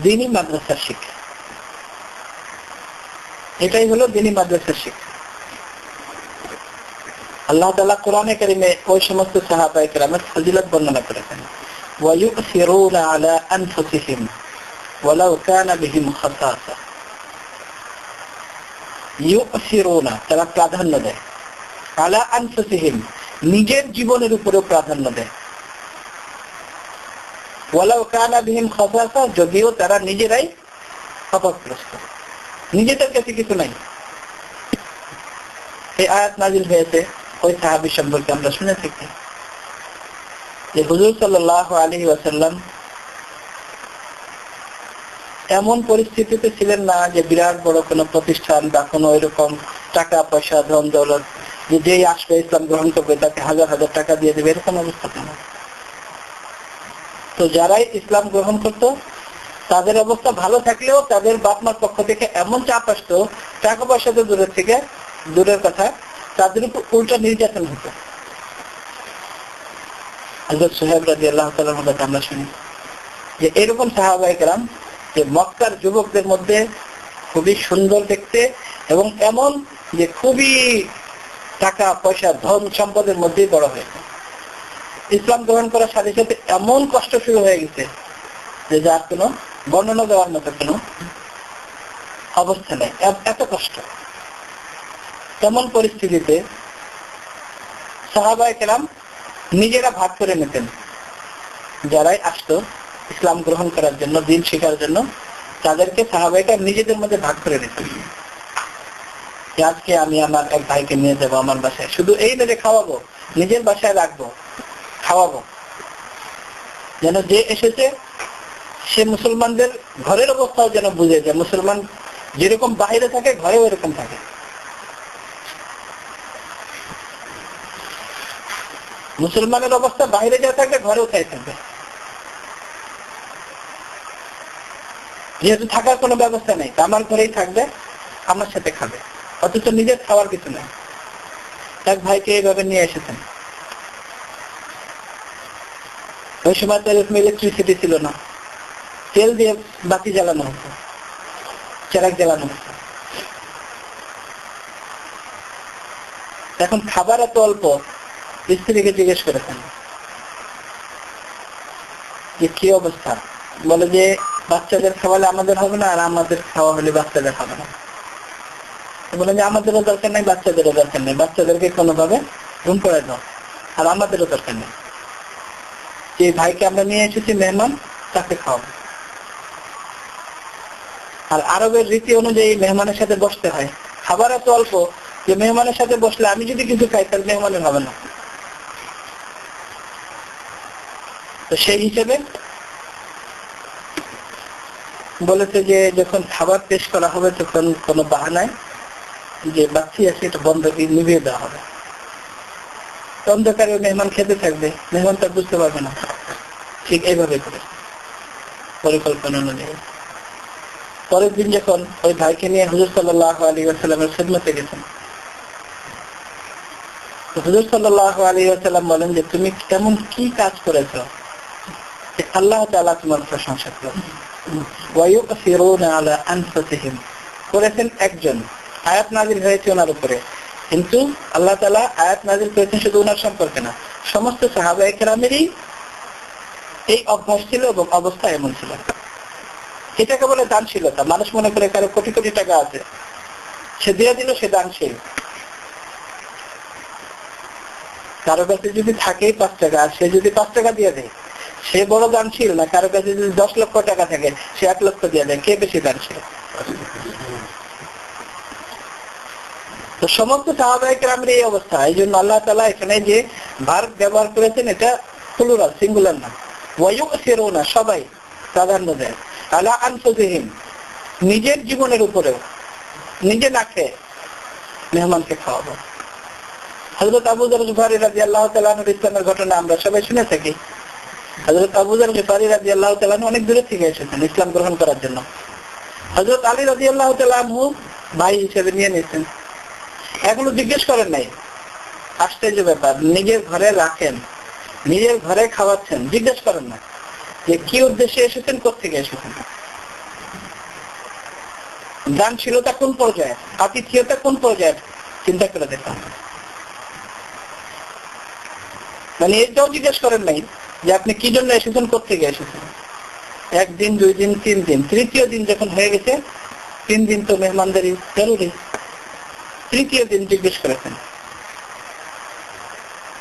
দ্বীনি মাদ্রাসার শিক্ষা। এটাই হলো দ্বীনি মাদ্রাসার শিক্ষা। আল্লাহ তাআলা কোরআনে কারীমে ওই সমস্ত সাহাবায়ে কেরামের ফজিলত বর্ণনা করেছেন, ওয়া ইউসিরুনা আলা আনফুসিহিম ওয়ালাউ কানা বিহিম খাসাসা। ইউসিরুনা, তারা প্রাধান্য দেয়, আলা আনফুসিহিম, নিজের জীবনের উপরে প্রাধান্য দেয়, ওয়ালাউ কানা বিহিম খাসাসা, যদিও তারা নিজেরাই অপদগ্রস্ত, নিজেদের কাছে কিছু নাই। এই আয়াত নাযিল হয়েছে ওই সাহাবী সম্পর্কে আমরা শুনে থাকি যে হুজুর সাল্লাল্লাহু আলাইহি ওয়াসাল্লাম এমন পরিস্থিতিতে ছিলেন না যে বিরাট বড় কোনো প্রতিষ্ঠান বা কোনো এরকম টাকা পয়সা ধন দৌলত যে যেই আসবে ইসলাম গ্রহণ করবে তাকে হাজার হাজার টাকা দিয়ে দেবে, এরকম অবস্থা না। তো যারাই ইসলাম গ্রহণ করত তাদের অবস্থা ভালো থাকলেও তাদের বাপ মার পক্ষ থেকে এমন চাপ আসতো, টাকা পয়সা তো দূরের কথা, তাদের উপর উল্টা নির্যাতন হতো। হযরত সুহাইব রাদিয়াল্লাহু তাআলার কথা আমরা শুনি যে এরকম সাহাবায়ে কেরাম যে মক্কার যুবকদের মধ্যে খুবই সুন্দর দেখতে, এবং এমন যে খুবই টাকা পয়সা ধন সম্পদের মধ্যেই বড় হয়েছে। ইসলাম গ্রহণ করার সাথে সাথে এমন কষ্ট শুরু হয়ে গেছে যে যার কোনো বর্ণনা দেওয়ার মতো কোনো অবস্থা নেই, এত কষ্ট। তেমন পরিস্থিতিতে সাহাবায়ে কেরাম নিজেরা ভাগ করে নিতেন, যারাই আসতো ইসলাম গ্রহণ করার জন্য, দিন শেখার জন্য, তাদেরকে সাহাবায়ে কেরাম নিজেদের মধ্যে ভাগ করে নিতেন। আজকে আমি আমার এক ভাইকে নিয়ে যাবো আমার বাসায়, শুধু এই মেরে খাওয়াবো, নিজের বাসায় রাখবো, খাওয়াবো, যেন যে এসেছে সে মুসলমানদের ঘরের অবস্থাও যেন বুঝে যায়, মুসলমান যেরকম বাইরে থাকে ঘরেও এরকম থাকে। মুসলমানের অবস্থা বাইরে যা থাকবে ঘরেও তাই থাকবে, যেহেতু থাকার কোনো ব্যবস্থা নেই, আমার ঘরেই থাকবে, আমার সাথে খাবে, অথচ নিজের খাওয়ার কিছু নেই। এক ভাইকে এইভাবে নিয়ে এসেছেন। ওই সময় তো এরকম ইলেকট্রিসিটি ছিল না, তেল দিয়ে বাতি জ্বালানো হতো, চেরাক জ্বালানো হতো। এখন খাবার এত অল্প, স্ত্রীকে জিজ্ঞেস করেছেন যে কি অবস্থা, বলে যে বাচ্চাদের খাওয়ালে আমাদের হবে না, আর আমাদের খাওয়া হলে বাচ্চাদের হবে না। বলে যে আমাদেরও দরকার নেই, বাচ্চাদেরও দরকার নেই, বাচ্চাদেরকে কোনোভাবে ঘুম পড়ে দাও, আর আমাদেরও দরকার নেই। যে ভাইকে আমরা নিয়ে এসেছি মেহমান, তাকে খাওয়াবো। আর আরবের রীতি অনুযায়ী মেহমানের সাথে বসতে হয়, খাবার এত অল্প যে মেহমানের সাথে বসলে আমি যদি কিছু খাই তাহলে মেহমানের হবে না। তো সেই হিসেবে বলেছে যে যখন খাবার পেশ করা হবে তখন কোনো বাহানায় যে বাচ্চি আছে এটা বন্ধ নিভিয়ে দেওয়া হবে, অন্ধকারে মেহমান খেতে থাকবে, মেহমান তার বুঝতে পারবে না। ঠিক এইভাবে করে পরিকল্পনা অনুযায়ী পরের দিন যখন ওই ভাইকে নিয়ে হুজুর সাল্লাল্লাহু আলাইহি ওয়াসাল্লামের খিদমতে গেছেন, হুজুর সাল্লাল্লাহু আলাইহি ওয়াসাল্লাম বলেন যে তুমি কেমন কি কাজ করেছো যে আল্লাহ তাআলা তোমার প্রশংসা করেন। ওয়া ইউসিরুনা আলা আনফুসিহিম করেছেন একজন, আয়াত নাযিল হয়েছে ওনার উপরে, কিন্তু আল্লাহ তাআলা আয়াত নাযিল করেছেন শুধু ওনার সম্পর্কে না, সমস্ত সাহাবায়ে কেরামেরই এই অভ্যাস ছিল এবং অবস্থা এমন ছিল। এটাকে বলে দানশীলতা। মানুষ মনে করে কারো কোটি কোটি টাকা আছে, সে দিয়ে দিল, সে দানশীল। কারো কাছে যদি থাকে 5 টাকা, সে যদি 5 টাকা দিয়ে দেয়, সে বড় দানশীল না কারো কাছে যদি 10 লক্ষ টাকা থাকে, সে 1 লক্ষ দিয়ে দেয়, কে বেশি দানশীল? তো সমস্ত সাহাবায়ে কেরামের এই অবস্থা। এই জন্য আল্লাহ তাআলা এখানে যে ভার্ব ব্যবহার করেছেন এটা প্লুরাল, সিঙ্গুলার না। ওয়া ইউসিরুনা সবাই প্রাধান্য দেয়, আলা আনফুসিহিম নিজের জীবনের উপরেও, নিজে না খেয়ে মেহমানকে খাওয়াবো। হযরত আবু যর গিফারী রাদিয়াল্লাহু তাআলা আনহু ইসলামের ঘটনা আমরা সবাই শুনে থাকি। হযরত আবু যর গিফারী রাদিয়াল্লাহু তাআলা আনহু অনেক দূরে থেকে এসেছেন ইসলাম গ্রহণ করার জন্য। হযরত আলী রাদিয়াল্লাহু তাআলা আনহু ভাই হিসেবে নিয়ে নিয়েছেন। এগুলো জিজ্ঞেস করেন নাই। আশ্চর্য ব্যাপার, নিজের ঘরে রাখেন, নিজের ঘরে খাওয়াচ্ছেন, জিজ্ঞেস করেন না যে কি উদ্দেশ্যে এসেছেন, কোত্থেকে এসেছেন। দানশীলতা কোন পর্যায়ে, আতিথেয়তা কোন পর্যায়ে, চিন্তা করে দেখুন। মানে এটাও জিজ্ঞেস করেন নাই যে আপনি কি জন্য এসেছেন, কোত্থেকে এসেছেন। একদিন, 2 দিন, 3 দিন, তৃতীয় দিন যখন হয়ে গেছে, 3 দিন তো মেহমানদারি জরুরি, তৃতীয় দিন জিজ্ঞেস করেছেন।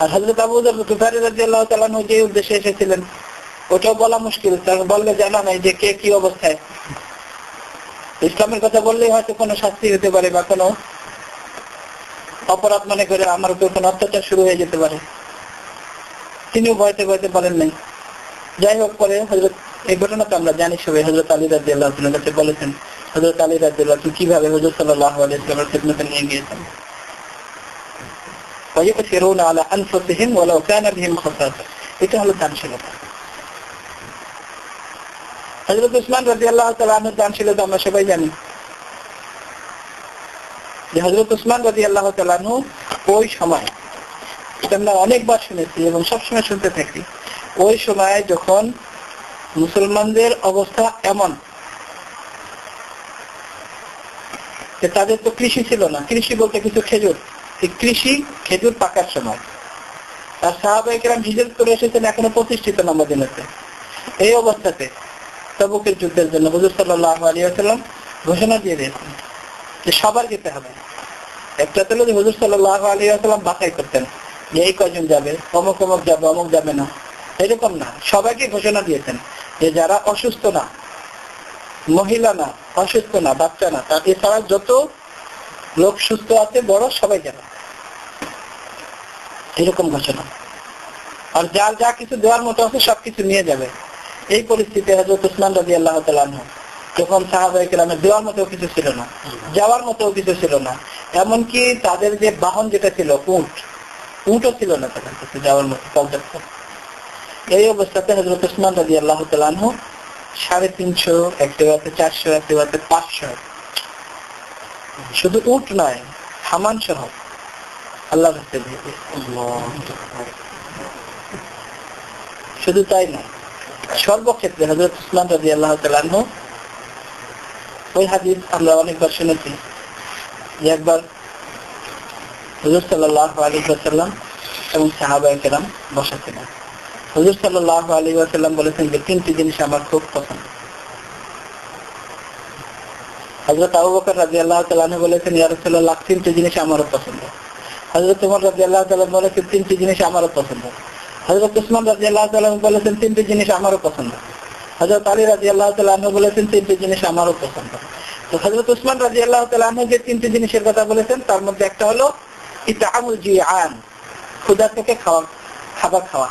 আর হযরত আবু যর গিফারী রাদিয়াল্লাহু তাআলা আনহু যে উদ্দেশ্যে এসেছিলেন ওটাও বলা মুশকিল, তার বললে জানা নাই যে কে কি অবস্থায়। ইসলামের কথা বললেই হয়তো কোনো শাস্তি হতে পারে বা কোনো অপরাধ মনে করে আমার উপর কোনো অত্যাচার শুরু হয়ে যেতে পারে। তিনিও ভয়তে ভয়তে বলেন নাই। যাই হোক, পরে হযরত, এই ঘটনা তো আমরা জানি সবাই, হযরত আলী রাদিয়াল্লাহু তাআলার কাছে বলেছেন। হযরত আলী রাদিয়াল্লাহু তাআলা কিভাবে হুজুর সাল্লাল্লাহু আলাইহি ওয়াসাল্লামের খিদমতে নিয়ে গিয়েছেন। ويؤثرون على أنفسهم ولو كان بهم خصاصة, এটা হলো দানশীলতা। হযরত উসমান রাদিয়াল্লাহু তাআলা আনহুর দানশীলতা আমরা সবাই জানি যে হযরত উসমান রাদিয়াল্লাহু তাআলা আনহু ওই সময়, এটা আমরা অনেকবার শুনেছি এবং সবসময় শুনতে থাকি, ওই সময় যখন মুসলমানদের অবস্থা এমন যে তাদের তো কৃষি ছিল না, কৃষি বলতে কিছু খেজুর, কৃষি খেজুর পাকার সময়, আর সাহাবায়ে কেরাম হিজরত করে এসেছেন এখনো প্রতিষ্ঠিত না মদিনাতে। এই অবস্থাতে তাবুকের যুদ্ধের জন্য হুজুর সাল্লাল্লাহু আলাইহি ওয়াসাল্লাম ঘোষণা দিয়ে দিয়েছেন যে সবার যেতে হবে। একটা ছিল যে হুজুর সাল্লাল্লাহু আলাইহি ওয়াসাল্লাম বাছাই করতেন যে এই কয়জন যাবে, অমুক অমুক যাবে, অমুক যাবে না, এরকম না, সবাইকে ঘোষণা দিয়েছেন যে যারা অসুস্থ না, মহিলা না, অসুস্থ না, বাচ্চা না, তার এছাড়া যত লোক সুস্থ আছে বড় সবাই যাবে, এরকম ঘোষণা। আর যার যা কিছু দেওয়ার মতো আছে সবকিছু নিয়ে যাবে। এই পরিস্থিতি হযরত উসমান রাদিয়াল্লাহু তাআলা আনহু, যখন সাহাবায়ে কেরামের দেওয়ার মতো কিছু ছিল না, যাওয়ার মতো কিছু ছিল না, এমনকি তাদের যে বাহন যেটা ছিল উটও ছিল না তাদের কাছে যাওয়ার মতো পর্যাপ্ত। এই অবস্থাতে হযরত উসমান রাদিয়াল্লাহু তাআলা আনহু 350, একটা বাতে 400, একটা বাতে 500, শুধু উট নয়, হামান সহ আল্লাহর কাছে দিয়ে দিয়েছেন। শুধু তাই নয়, সর্বক্ষেত্রে হযরত উসমান রাদিয়াল্লাহু তাআলা আনহু, ওই হাদিস আমরা অনেকবার শুনেছি যে একবার হুজুর সাল্লাল্লাহু আলাইহি ওয়াসাল্লাম এবং সাহাবায়ে কেরাম বসা ছিলেন। হুজুর সাল্লাল্লাহু আলাইহি ওয়াসাল্লাম বলেছেন যে 3টি জিনিস আমার খুব পছন্দ। হযরত আবু বকর রাদিয়াল্লাহু তাআলা আনহু বলেছেন, ইয়া রাসূলুল্লাহ, 3টি জিনিস আমারও পছন্দ। হযরত ওমর রাদিয়াল্লাহু তাআলা বলেছেন 3টি জিনিস আমারও পছন্দ। হযরত উসমান রাদিয়াল্লাহু তাআলা বলেছেন 3টি জিনিস আমারও পছন্দ। হযরত আলী রাদিয়াল্লাহু তাআলা আনহু বলেছেন 3টি জিনিস আমারও পছন্দ। তো হযরত উসমান রাদিয়াল্লাহু তাআলা আনহু যে 3টি জিনিসের কথা বলেছেন তার মধ্যে একটা হলো ইতআমুল জিআন, ক্ষুধা থেকে খাবার খাওয়া।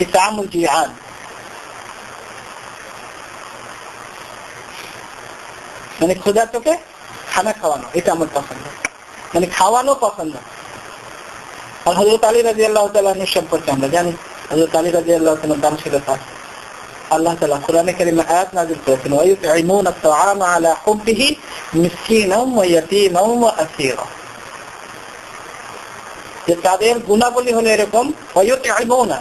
ইতআমুল জিআন মানে ক্ষুধা থেকে খানা খাওয়ানো, এটা আমার পছন্দ, মানে খাওয়ানো পছন্দ। আর হযরত আলী রাদিয়াল্লাহু তাআলা আনহু সম্পর্কে আমরা জানি, হযরত আলী রাদিয়াল্লাহু তাআলা দানশীলতা, আল্লাহ তাআলা কোরআনে কারীমে আয়াত নাযিল করেছেন, ওয়া ইউতঈমুনা আত-তাআমা আলা হুব্বিহি মিসকিনাম ওয়া ইয়াতীমান ওয়া আসীরা, যে তাদের গুণাবলী হলো এরকম। ওয়া ইউতঈমুনা,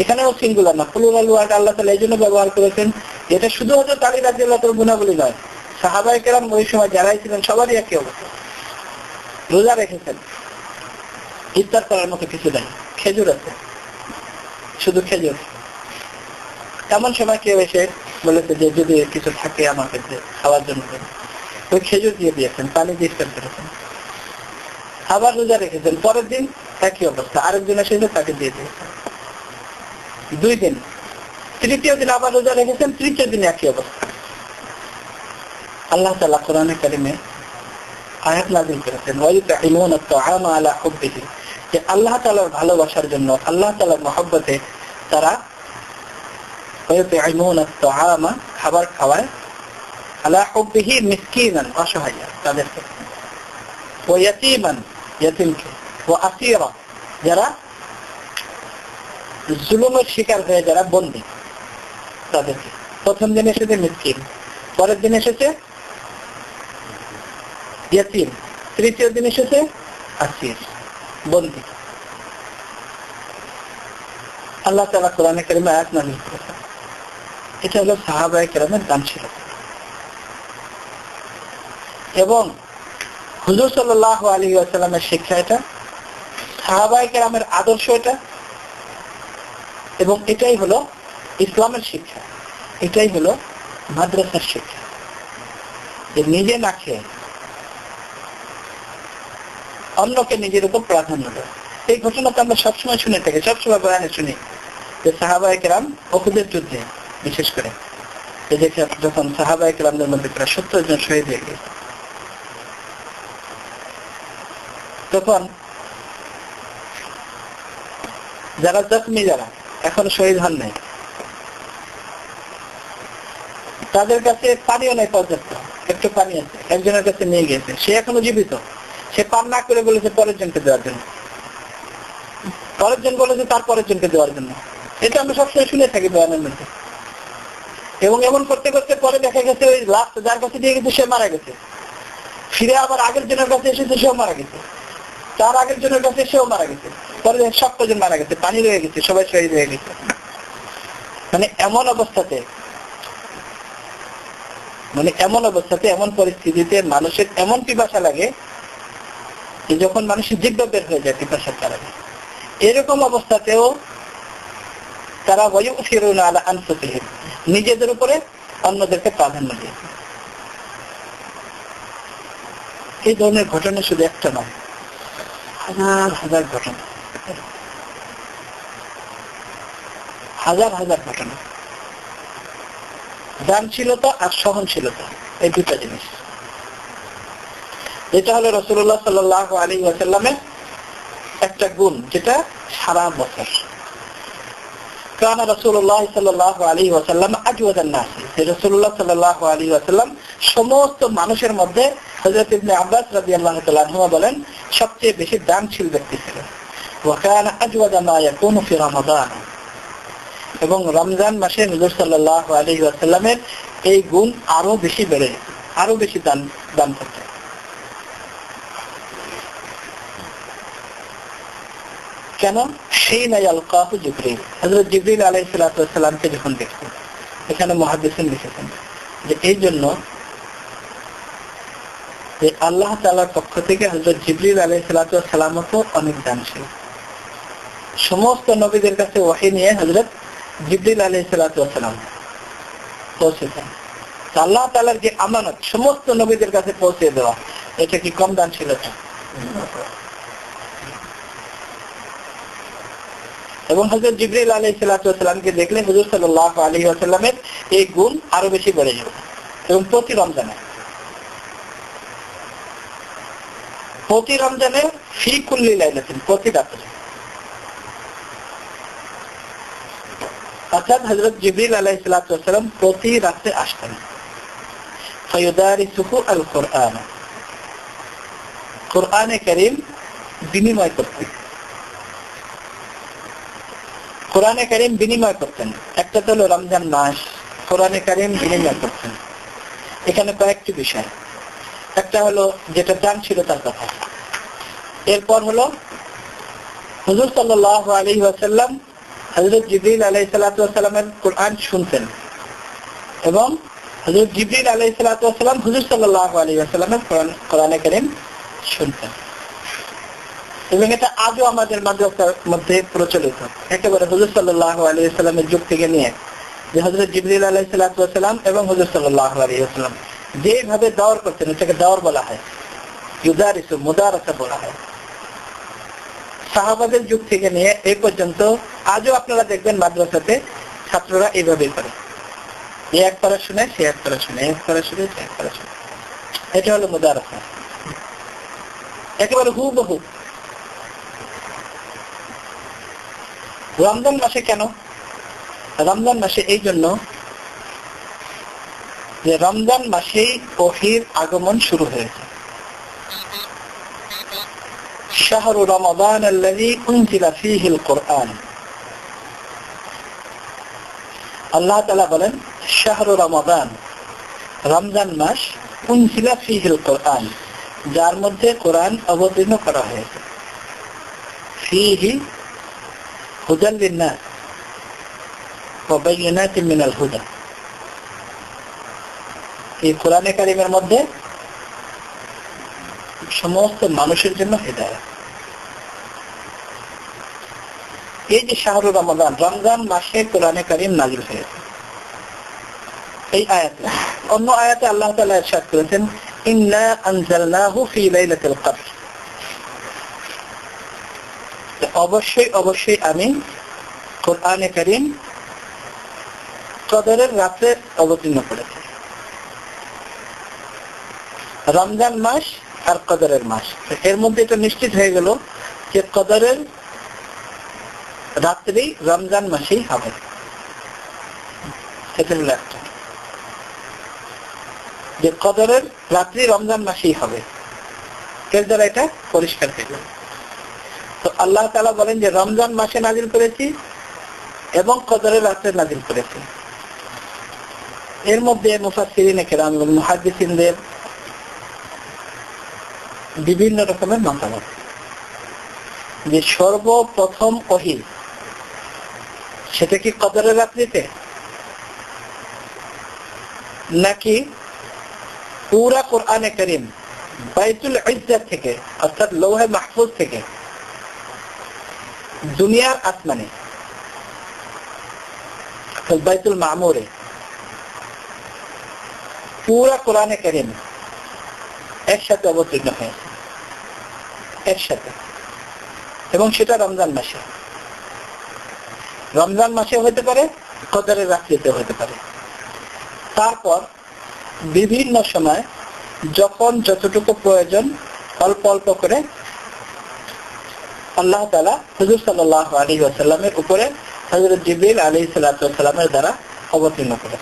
এখানেও সিঙ্গুলার না, প্লুরাল ওয়ার্ড আল্লাহ তাআলা এই জন্য ব্যবহার করেছেন, এটা শুধু হযরত আলী রাদিয়াল্লাহু তাআলার গুণাবলী নয়, সাহাবায়ে কেরাম ওই সময় যারাই ছিলেন সবারই একই অবস্থা। রোজা রেখেছেন, ইফতার করার মতো কিছু নেই, খেজুর আছে, শুধু খেজুর। এমন সময় কেউ এসে বলেছে যে যদি কিছু থাকে আমার কাছে খাওয়ার জন্য, ওই খেজুর দিয়ে দিয়েছেন, পানি দিয়ে ইফতার করেছেন। আবার রোজা রেখেছেন, পরের দিন একই অবস্থা, আরেকজন এসেছে তাকে দিয়ে দিয়েছেন। 2 দিন, তৃতীয় দিন আবার রোজা রেখেছেন, তৃতীয় দিন একই অবস্থা। আল্লাহ তাআলা কোরআনে কারীমে আয়াত নাযিল করেছেন, ওয়া ইউতঈমুনা আত-তাআমা আলা হুব্বিহি, যে আল্লাহ তাআলার ভালোবাসার জন্য, আল্লাহ তাআলার মহব্বতে তারা ওয়া ইউতঈমুনা আত-তাআমা, খাবার খাওয়ায়, আলা হুব্বিহি মিসকিনান, অসহায় তাদেরকে, ওয়া ইয়াতীমান, ইয়াতীমকে, ও আসিরা, যারা জুলুমের শিকার হয়ে যারা বন্দী তাদেরকে। প্রথম দিন এসেছে মিসকিন, পরের দিন এসেছে ইয়াতীম, তৃতীয় দিন এসেছে আসির, বন্দী। আল্লাহ তাআলা কোরআনে কারিমে আয়াত নাযিল করেছেন। এটা হলো সাহাবায়ে কেরামের দান ছিল। এবং হুজুর সাল্লাল্লাহু আলাইহি ওয়াসাল্লামের শিক্ষা এটা, সাহাবায়ে কেরামের আদর্শ এটা, এবং এটাই হলো ইসলামের শিক্ষা, এটাই হলো মাদ্রাসার শিক্ষা। যে নিজে না খেয়ে অন্যকে নিজের উপর প্রাধান্য দেয়। এই ঘটনা তো আমরা সবসময় শুনে থাকি, সবসময় বয়ানে শুনি যে সাহাবায়ে কেরাম উহুদের যুদ্ধে বিশেষ করে যখন সাহাবায়ে কেরামদের মধ্যে প্রায় 70 জন শহীদ হয়ে গেছে, তখন যারা জখমি, যারা এখনো শহীদ হন নাই, তাদের কাছে পানিও নেই পর্যাপ্ত, একটু পানি আছে, একজনের কাছে নিয়ে গেছে, সে এখনো জীবিত, সে পান না করে বলেছে পরের জনকে দেওয়ার জন্য, পরের জন বলেছে তার পরের জনকে দেওয়ার জন্য। এটা আমরা সবসময় শুনে থাকি বয়ানের মধ্যে। এবং এমন করতে করতে পরে দেখা গেছে ওই লাস্ট যার কাছে দিয়ে গেছে সে মারা গেছে, ফিরে আবার আগের জনের কাছে এসেছে, সেও মারা গেছে, তার আগের জনের কাছে সেও মারা গেছে, পরে 7 জন মারা গেছে, পানি রয়ে গেছে, সবাই শহীদ হয়ে গেছে। মানে এমন অবস্থাতে, এমন পরিস্থিতিতে মানুষের এমন পিপাসা লাগে যে যখন মানুষের জিহ্বা বের হয়ে যায় পিপাসার কারণে, এরকম অবস্থাতেও তারা ওয়ায়ুসিরুনা আলা আনফুসিহিম, নিজেদের উপরে অন্যদেরকে প্রাধান্য দেয়। এই ধরনের ঘটনা শুধু একটা নয়, হাজার হাজার ঘটনা, হাজার হাজার ঘটনা। দানশীলতা আর সহনশীলতা, এই দুটা জিনিস। এটা হলো রাসূলুল্লাহ সাল্লাল্লাহু আলাইহি ওয়াসাল্লামের একটা গুণ, যেটা সারা বছর। কানা রাসূলুল্লাহ সাল্লাল্লাহু আলাইহি ওয়াসাল্লাম আজওয়াদান নাস, রাসূলুল্লাহ সাল্লাল্লাহু আলাইহি ওয়াসাল্লাম সমস্ত মানুষের মধ্যে, হযরত ইবনে আব্বাস রাদিয়াল্লাহু তাআলা আনহুমা বলেন, সবচেয়ে বেশি দানশীল ব্যক্তি ছিলেন। ওয়া কানা আজওয়াদা মা ইয়াকুনু ফি রমাদান, এবং রমজান মাসে হুজুর সাল্লাল্লাহু আলাইহি ওয়াসাল্লামের এই গুণ আরো বেশি বেড়ে যেত, আরো বেশি দান করতেন। কেন? হিনা ইয়ালকাহু জিবরিল, হযরত জিবরিল আলাইহিস সালাতু ওয়াস সালামকে যখন দেখতেন। এখানে মুহাদ্দিসিন লিখেছেন যে এই জন্য যে আল্লাহ তাআলার পক্ষ থেকে হযরত জিবরিল আলাইহিস সালাতু ওয়াস সালামও অনেক দানশীল। সমস্ত নবীদের কাছে ওহী নিয়ে হযরত জিবরিল আলাইহিস সালাতু ওয়াস সালাম পৌঁছেছেন। আল্লাহ তাআলার যে আমানত সমস্ত নবীদের কাছে পৌঁছে দেওয়া, এটা কি কম দানশীলতা? এবং হযরত জিবরিল আলাইহিস সালাতু ওয়াস সালামকে দেখলে হুজুর সাল্লাল্লাহু আলাইহি ওয়াসাল্লামের এই গুণ আরো বেশি বেড়ে যাবে। এবং প্রতি রমজানে ফি কুল্লি লাইলাতিন, প্রতি রাতে, অর্থাৎ হযরত জিবরিল আলাইহিস সালাতু ওয়াস সালাম প্রতি রাতে আসতেন। ফায়ুদারিসুহু আল কুরআন, কুরআনে কারীম বিনিময় করতেন, কোরআনে কারীম বিনিময় করতেন। একটা তো হলো রমজান মাস, কোরআনে কারীম বিনিময় করতেন। এখানে কয়েকটি বিষয়, একটা হলো যেটা দানশীলতার কথা, এরপর হলো হুজুর সাল্লাল্লাহু আলাইহি ওয়াসাল্লাম হযরত জিবরিল আলাইহিস সালাতু ওয়াস সালামের কোরআন শুনতেন, এবং হযরত জিবরিল আলাইহিস সালাতু ওয়াস সালাম হুজুর সাল্লাল্লাহু আলাইহি ওয়াসাল্লামের কোরআনে কারীম শুনতেন। এবং এটা আজও আমাদের মাদ্রাসার মধ্যে প্রচলিত, একেবারে হুজুর সাল্লাল্লাহু আলাইহি ওয়াসাল্লামের যুগ থেকে নিয়ে, যে হযরত জিবরিল আলাইহিস সালাতু ওয়াস সালাম এবং হুজুর সাল্লাল্লাহু আলাইহি ওয়াসাল্লাম যেভাবে দাওয়ার করতেন, এটাকে দাওয়ার বলা হয়, ইউদারিসু, মুদারাসা বলা হয়। সাহাবাদের যুগ থেকে নিয়ে এই পর্যন্ত আজও আপনারা দেখবেন মাদ্রাসাতে ছাত্ররা এইভাবেই করে, এ এক পারা শুনে সে এক পারা শুনে, এক পারা শুনে সে এক পারা শুনে। এটা হলো মুদারাসা, একেবারে হুবহু। রমজান মাসে কেন? রমজান মাসে এই জন্য যে রমজান মাসেই ওহীর আগমন শুরু হয়েছে। শাহরু রমাদান আল্লাযী উনজিলা ফীহিল কুরআন। আল্লাহ তাআলা বলেন শাহরু রমাদান, রমজান মাস, উনজিলা ফীহিল কুরআন, যার মধ্যে কোরআন অবতীর্ণ করা হয়েছে। ফীহি হুদাল লিন-নাস ওয়া বায়িনাতিন মিনাল হুদা। এই কোরআনে কারিমের মধ্যে সমস্ত মানুষের জন্য হিদায়াত। এই যে শাহরু রমাদান, রমজান মাসে কোরআনে কারিম নাযিল হয়েছে। এই আয়াতে, অন্য আয়াতে আল্লাহ তাআলা ইরশাদ করেছেন ইন্না আনজালনাহু ফি লাইলাতিল কদর। অবশ্যই অবশ্যই আমি কোরআনে কারিম কদরের রাতে অবতীর্ণ করেছি। রমজান মাস আর কদরের মাস, এর মধ্যে এটা নিশ্চিত হয়ে গেল যে কদরের রাত্রি রমজান মাসেই হবে। যে কদরের রাত্রি রমজান মাসেই হবে, এর দ্বারা এটা পরিষ্কার হয়ে গেল। তো আল্লাহ তাআলা বলেন যে রমজান মাসে নাযিল করেছি এবং কদরের রাতে নাযিল করেছি। এর মধ্যে মুফাসসিরিনে কেরাম এবং মুহাদ্দিসিনদের বিভিন্ন রকমের মতামত, যে সর্বপ্রথম ওহী সেটা কি কদরের রাত্রিতে, নাকি পুরা কোরআনে কারীম বাইতুল ইজ্জাত থেকে অর্থাৎ লৌহে মাহফুজ থেকে দুনিয়ার আসমানে বাইতুল মামুরে পুরা কোরআনে কারীম একসাথে অবতীর্ণ হয়েছে, একসাথে, এবং সেটা রমজান মাসে। রমজান মাসে হতে পারে, কদরের রাত্রিতে হতে পারে। তারপর বিভিন্ন সময় যখন যতটুকু প্রয়োজন অল্প অল্প করে আল্লাহ তাআলা হুজুর সাল্লাল্লাহু আলাইহি ওয়াসাল্লামের উপরে হযরত জিবরিল আলাইহিস সালাতু ওয়াসসালামের দ্বারা অবতীর্ণ করে।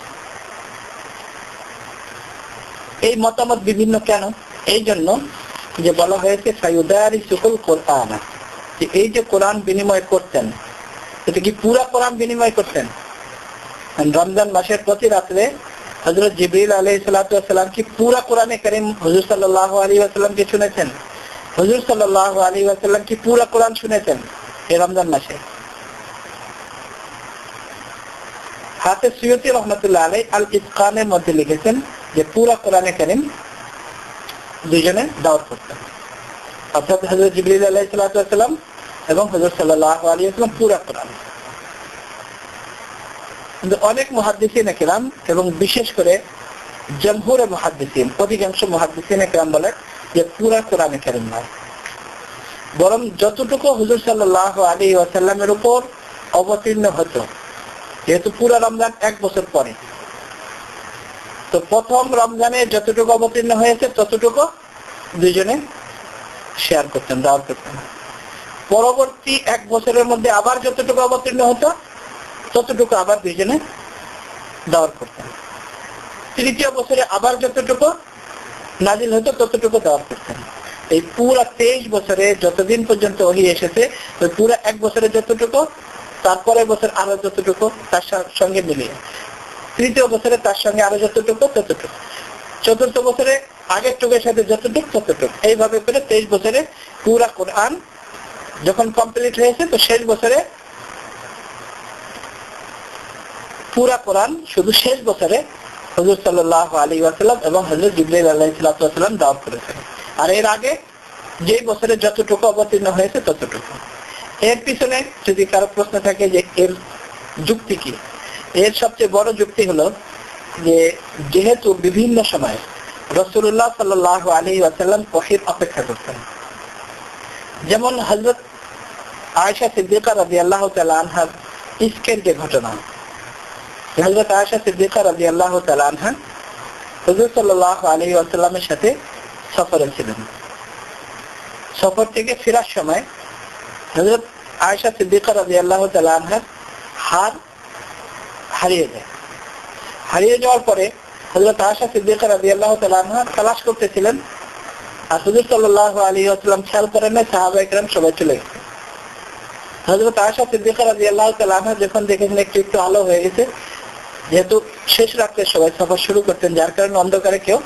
এই মতামত বিভিন্ন কেন? এই জন্য যে বলা হয়েছে ফায়ুদারিসুল কোরআন, যে এই যে কোরআন বিনিময় করতেন, এটা কি পুরা কোরআন বিনিময় করতেন? রমজান মাসের প্রতি রাত্রে হযরত জিবরিল আলাইহিস সালাতু ওয়াসসালাম কি পুরা কোরআনে কারীম হুজুর সাল্লাল্লাহু আলাইহি ওয়াসাল্লামকে শুনেছেন? হুজুর সাল্লাল্লাহু আলাইহি ওয়াসাল্লাম কি পুরা কোরআন শুনেছেন এই রমজান মাসে? হাফেজ সুয়ুতী রাহমাতুল্লাহ আলাইহি আল ইতকানের মধ্যে লিখেছেন যে পুরা কোরআনে কারীম দুইজনে দাওয়াত করতেন, অর্থাৎ হযরত জিবরিল আলাইহিস সালাতু ওয়াসসালাম এবং হুজুর সাল্লাল্লাহু আলাইহি ওয়াসাল্লাম পুরা কোরআন। কিন্তু অনেক মুহাদ্দিসিন কেরাম এবং বিশেষ করে জমহুর মুহাদ্দিসিন, অধিকাংশ মুহাদ্দিসিন কেরাম বলে যে পুরা কোরআনে কারীম নয়, বরং যতটুকু হুজুর সাল্লাল্লাহু আলাইহি ওয়াসাল্লামের উপর অবতীর্ণ হতো, যেহেতু পুরা রমজান এক বছর পরে, তো প্রথম রমজানে যতটুকু অবতীর্ণ হয়েছে ততটুকু দুইজনে শেয়ার করতেন, দাওয়াত করতেন। পরবর্তী এক বছরের মধ্যে আবার যতটুকু অবতীর্ণ হতো ততটুকু আবার দুইজনে দাওয়াত করতেন। তৃতীয় বছরে আবার যতটুকু নাজিল হতো ততটুকু দাওয়াত করতেন। এই পুরা 23 বছরে যতদিন পর্যন্ত ওহী এসেছে, ওই পুরা এক বছরে যতটুকু, তারপরে বছর আরো যতটুকু তার সঙ্গে মিলিয়ে, তৃতীয় বছরে তার সঙ্গে আরো যতটুকু ততটুকু, চতুর্থ বছরে আগের টুকের সাথে যতটুকু ততটুকু, এইভাবে করে 23 বছরে পুরা কোরআন যখন কমপ্লিট হয়েছে, তো শেষ বছরে পুরা কোরআন শুধু শেষ বছরে হুজুর সাল্লাল্লাহু আলাইহি ওয়াসাল্লাম এবং হযরত জিবরাইল আলাইহিস সালাতু ওয়াসাল্লাম দাওয়াত করেছেন। আর এর আগে যে বছরে যতটুকু অবতীর্ণ হয়েছে ততটুকু। এর পিছনে যদি কারো প্রশ্ন থাকে যে এর যুক্তি কি, এর সবচেয়ে বড় যুক্তি হলো যে যেহেতু বিভিন্ন সময় রাসূলুল্লাহ সাল্লাল্লাহু আলাইহি ওয়াসাল্লাম ওহীর অপেক্ষা করতেন, যেমন হযরত আয়েশা সিদ্দিকা রাদিয়াল্লাহু তাআলা আনহার ইফকের যে ঘটনা, হযরত আয়েশা সিদ্দিকা রাদিয়াল্লাহু তাআলা আনহা হুজুর সাল্লাল্লাহু আলাইহি ওয়াসাল্লামের সাথে সফরে ছিলেন। সফর থেকে ফেরার সময় হযরত আয়েশা সিদ্দিকা রাদিয়াল্লাহু তাআলা আনহার হার হারিয়ে যায়। হারিয়ে যাওয়ার পরে হযরত আয়েশা সিদ্দিকা রাদিয়াল্লাহু তাআলা আনহা তালাশ করতেছিলেন আর হুজুর সাল্লাল্লাহু আলাইহি ওয়াসাল্লাম খেয়াল করেন না, সাহাবায়ে কেরাম সবাই চলে গেছে। হযরত আয়েশা সিদ্দিকা রাদিয়াল্লাহু তাআলা আনহা যখন দেখেছেন একটু একটু আলো হয়ে গেছে, যেহেতু শেষ রাত্রে সবাই সফর শুরু করতেন, যার কারণে অন্ধকারে কেউ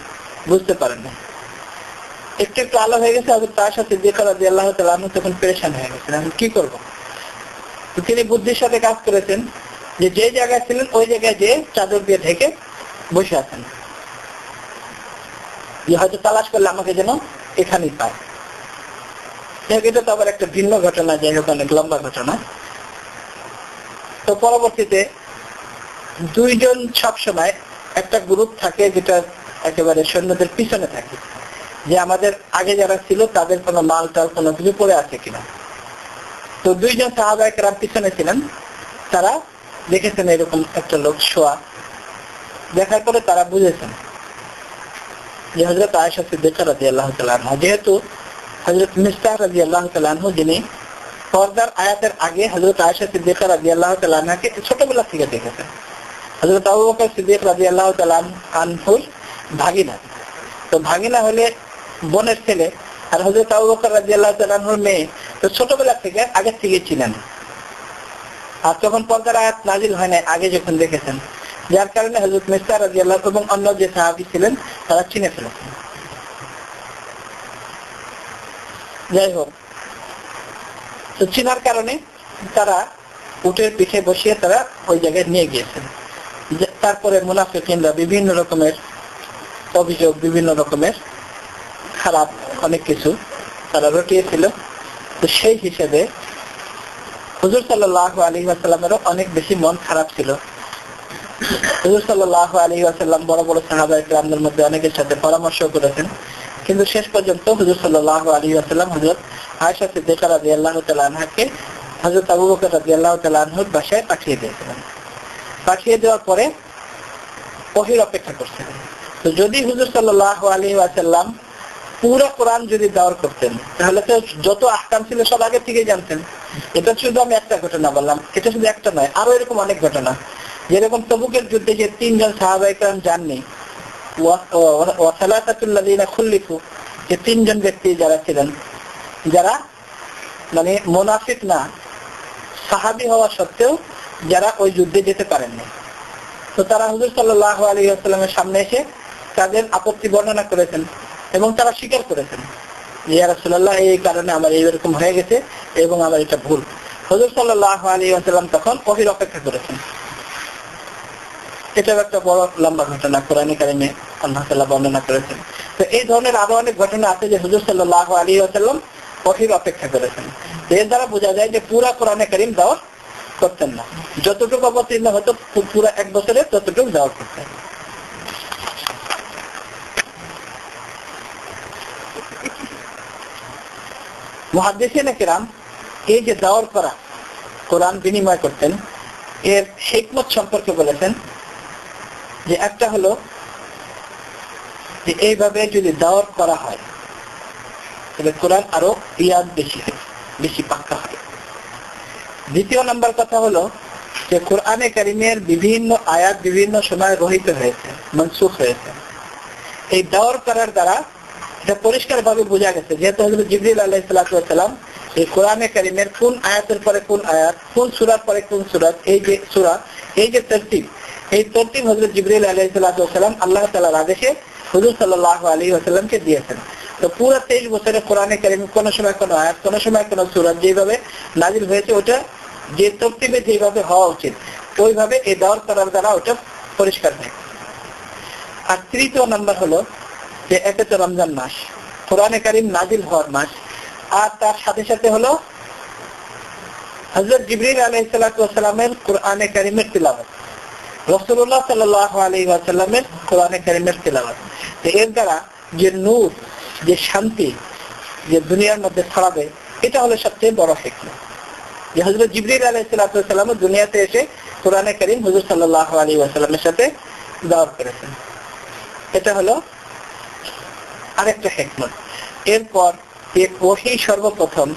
বুঝতে পারেন না, একটু একটু আলো হয়ে গেছে। হযরত আয়েশা সিদ্দিকা রাদিয়াল্লাহু তাআলা আনহা তখন পেরেশান হয়ে গেছেন, আমি কি করব। তো তিনি বুদ্ধির সাথে কাজ করেছেন যে যে জায়গায় ছিলেন ওই জায়গায় যে চাদর দিয়ে ঢেকে বসে আছেন, যে হয়তো তালাশ করলে আমাকে যেন এখানেই পায়। এটা তো আবার একটা ভিন্ন ঘটনা, যাই হোক অনেক লম্বা ঘটনা। তো পরবর্তীতে দুইজন সবসময় একটা গ্রুপ থাকে যেটা একেবারে সৈন্যদের পিছনে থাকে, যে আমাদের আগে যারা ছিল তাদের কোনো মাল টাল কোনো কিছু পড়ে আছে কিনা। তো দুইজন সাহাবায়ে কেরাম পিছনে ছিলেন, তারা দেখেছেন এরকম একটা লোক শোয়া। দেখার পরে তারা বুঝেছেন যে হযরত আয়েশা সিদ্দিকা রাদিয়াল্লাহু তাআলা আনহা, যেহেতু হযরত মিসতাহ রাদিয়াল্লাহু তাআলা আনহু যিনি পর্দার আয়াতের আগে হযরত আয়েশা সিদ্দিকা রাদিয়াল্লাহু তাআলা আনহাকে ছোটবেলা থেকে দেখেছেন। হযরত আবু বকর সিদ্দিক রাদিয়াল্লাহু তাআলা আনহুর ভাগিনা, তো ভাগিনা হলে বোনের ছেলে, আর হযরত আবু বকর রাদিয়াল্লাহু তাআলা আনহুর মেয়ে, তো ছোটবেলা থেকে আগে থেকে ছিলেন। আর তখন পর্দার আয়াত নাজিল হয় না, আগে যখন দেখেছেন, যার কারণে হযরত মিসতাহ রাদিয়াল্লাহু এবং অন্য যে সাহাবী ছিলেন তারা চিনে ফেলেছেন। যাই হোক, তো চিনার কারণে তারা উটের পিঠে বসিয়ে তারা ওই জায়গায় নিয়ে গিয়েছেন। তারপরে মুনাফিকিনরা বিভিন্ন রকমের অভিযোগ, বিভিন্ন রকমের খারাপ অনেক কিছু তারা রটিয়েছিল। তো সেই হিসেবে হুজুর সাল্লাল্লাহু আলাইহি ওয়াসাল্লামেরও অনেক বেশি মন খারাপ ছিল। হুজুর সাল্লাল্লাহু আলাইহি ওয়াসাল্লাম বড় বড় সাহাবায়ে কেরামদের মধ্যে অনেকের সাথে পরামর্শ করেছেন, কিন্তু শেষ পর্যন্ত হুজুর সাল্লাল্লাহু আলাইহি ওয়াসাল্লাম হযরত আয়েশা সিদ্দিকা রাদিয়াল্লাহু তাআলা আনহাকে হযরত আবু বকর রাদিয়াল্লাহু তাআলা আনহুর বাসায় পাঠিয়ে দিয়েছিলেন। পাঠিয়ে দেওয়ার পরে ওহীর অপেক্ষা করছিলেন। তো যদি হুজুর সাল্লাল্লাহু আলাইহি ওয়াসাল্লাম পুরো কোরআন যদি দাওর করতেন, তাহলে তো যত আহকাম ছিল সব আগে থেকে জানতেন। এটা শুধু আমি একটা ঘটনা বললাম, এটা শুধু একটা নয়, আরো এরকম অনেক ঘটনা। যেরকম তবুকের যুদ্ধে যে 3 জন সাহাবায়ে কেরাম যাননি, ওয়া সালাসাতুল লাযিনা খুল্লিফু, যে 3 জন ব্যক্তি যারা ছিলেন, যারা মানে মুনাফিক না, সাহাবী হওয়া সত্ত্বেও যারা ওই যুদ্ধে যেতে পারেননি। তো তারা হুজুর সাল্লাল্লাহু আলাইহি ওয়াসাল্লামের সামনে এসে তাদের আপত্তি বর্ণনা করেছেন এবং তারা স্বীকার করেছেন যে ইয়া রাসূলুল্লাহ, এই কারণে আমার এইরকম হয়ে গেছে এবং আমার এটা ভুল। হুজুর সাল্লাল্লাহু আলাইহি ওয়াসাল্লাম তখন ওহীর অপেক্ষা করেছেন। এটা একটা বড় লম্বা ঘটনা, কোরআনে কারিমে আল্লাহ তাআলা বর্ণনা করেছেন। তো এই ধরনের আরো অনেক ঘটনা আছে যে হুজুর সাল্লাল্লাহু আলাইহি ওয়াসাল্লাম ওহীর অপেক্ষা করেছেন। এর দ্বারা বোঝা যায় যে পুরা কোরআনে কারিম দাওয়াত করতেন না, যতটুকু অবতীর্ণ হতো পুরা 1 বছরে ততটুকু দাওয়াত করতেন। মুহাদ্দিসিনে কেরাম এই যে দাওয়াত করা, কোরআন বিনিময় করতেন, এর হিকমত সম্পর্কে বলেছেন যে একটা হলো যে এইভাবে যদি দাওয়াত করা হয় তাহলে কোরআন আরো ইয়াদ বেশি পাক্কা হয়। দ্বিতীয় নাম্বার কথা হলো যে কোরআনে কারিমের বিভিন্ন আয়াত বিভিন্ন সময় রহিত হয়েছে, মনসুখ হয়েছে। এই দাওয়াত করার দ্বারা এটা পরিষ্কার ভাবে বোঝা গেছে, যেহেতু হযরত জিবরিল আলাইহিস সালাতু ওয়াস সালাম এই কোরআনে কারিমের কোন আয়াতের পরে কোন আয়াত, কোন সূরার পরে কোন সূরা, এই যে সূরা, এই যে তরতিব, এই তরতিব হযরত জিবরিল আলাইহিস সালাতু ওয়াস সালাম আল্লাহ তাআলার আদেশে হুজুর সাল্লাল্লাহু আলাইহি ওয়াসাল্লামকে দিয়েছেন। তো পুরো 23 বছরে কোরআনে কারিমে কোন সময় কোন আয়াত, কোন সময় কোন সূরা যেভাবে নাযিল হয়েছে, ওটা যে তরতিবে যেভাবে হওয়া উচিত ওইভাবে এই দাওয়াত করার দ্বারা ওটা পরিষ্কার হয়। আর তৃতীয় নাম্বার হলো যে এটা তো রমজান মাস, কোরআনে কারিম নাযিল হওয়ার মাস, আর তার সাথে সাথে হলো হযরত জিবরিল আলাইহিস সালাতু ওয়াস সালামের কোরআনে কারিমের তিলাওয়াত, রাসূলুল্লাহ সাল্লাল্লাহু আলাইহি ওয়াসাল্লামের কোরআনে কারিমের তিলাওয়াত। এর দ্বারা যে নূর, যে শান্তি যে দুনিয়ার মধ্যে ছড়াবে, এটা হলো সবচেয়ে বড় হিকমত। যে হযরত জিবরিল আলাইহিস সালাতু ওয়াস সালাম দুনিয়াতে এসে কোরআনে কারিম হুজুর সাল্লাল্লাহু আলাইহি ওয়াসাল্লামের সাথে দাওয়াত করেছেন, এটা হলো আরেকটা হিকমত। এরপর এই ওহী সর্বপ্রথম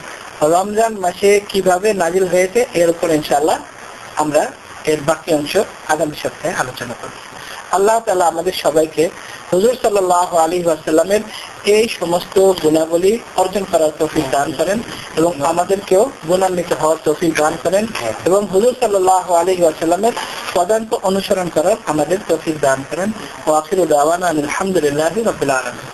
রমজান মাসে কিভাবে নাযিল হয়েছে এর উপর ইনশাআল্লাহ আমরা এর বাকি অংশ আগামী সপ্তাহে আলোচনা করব। আল্লাহ তাআলা আমাদের সবাইকে হুজুর সাল্লাল্লাহু আলাইহি ওয়াসাল্লামের এই সমস্ত গুণাবলী অর্জন করার তৌফিক দান করেন এবং আমাদেরকেও গুণান্বিত হওয়ার তৌফিক দান করেন এবং হুজুর সাল্লাল্লাহু আলাইহি ওয়াসাল্লামের পদাঙ্ক অনুসরণ করার আমাদের তৌফিক দান করেন। ওয়া আখিরু দাওয়ানা আলহামদুলিল্লাহি রাব্বিল আলামিন।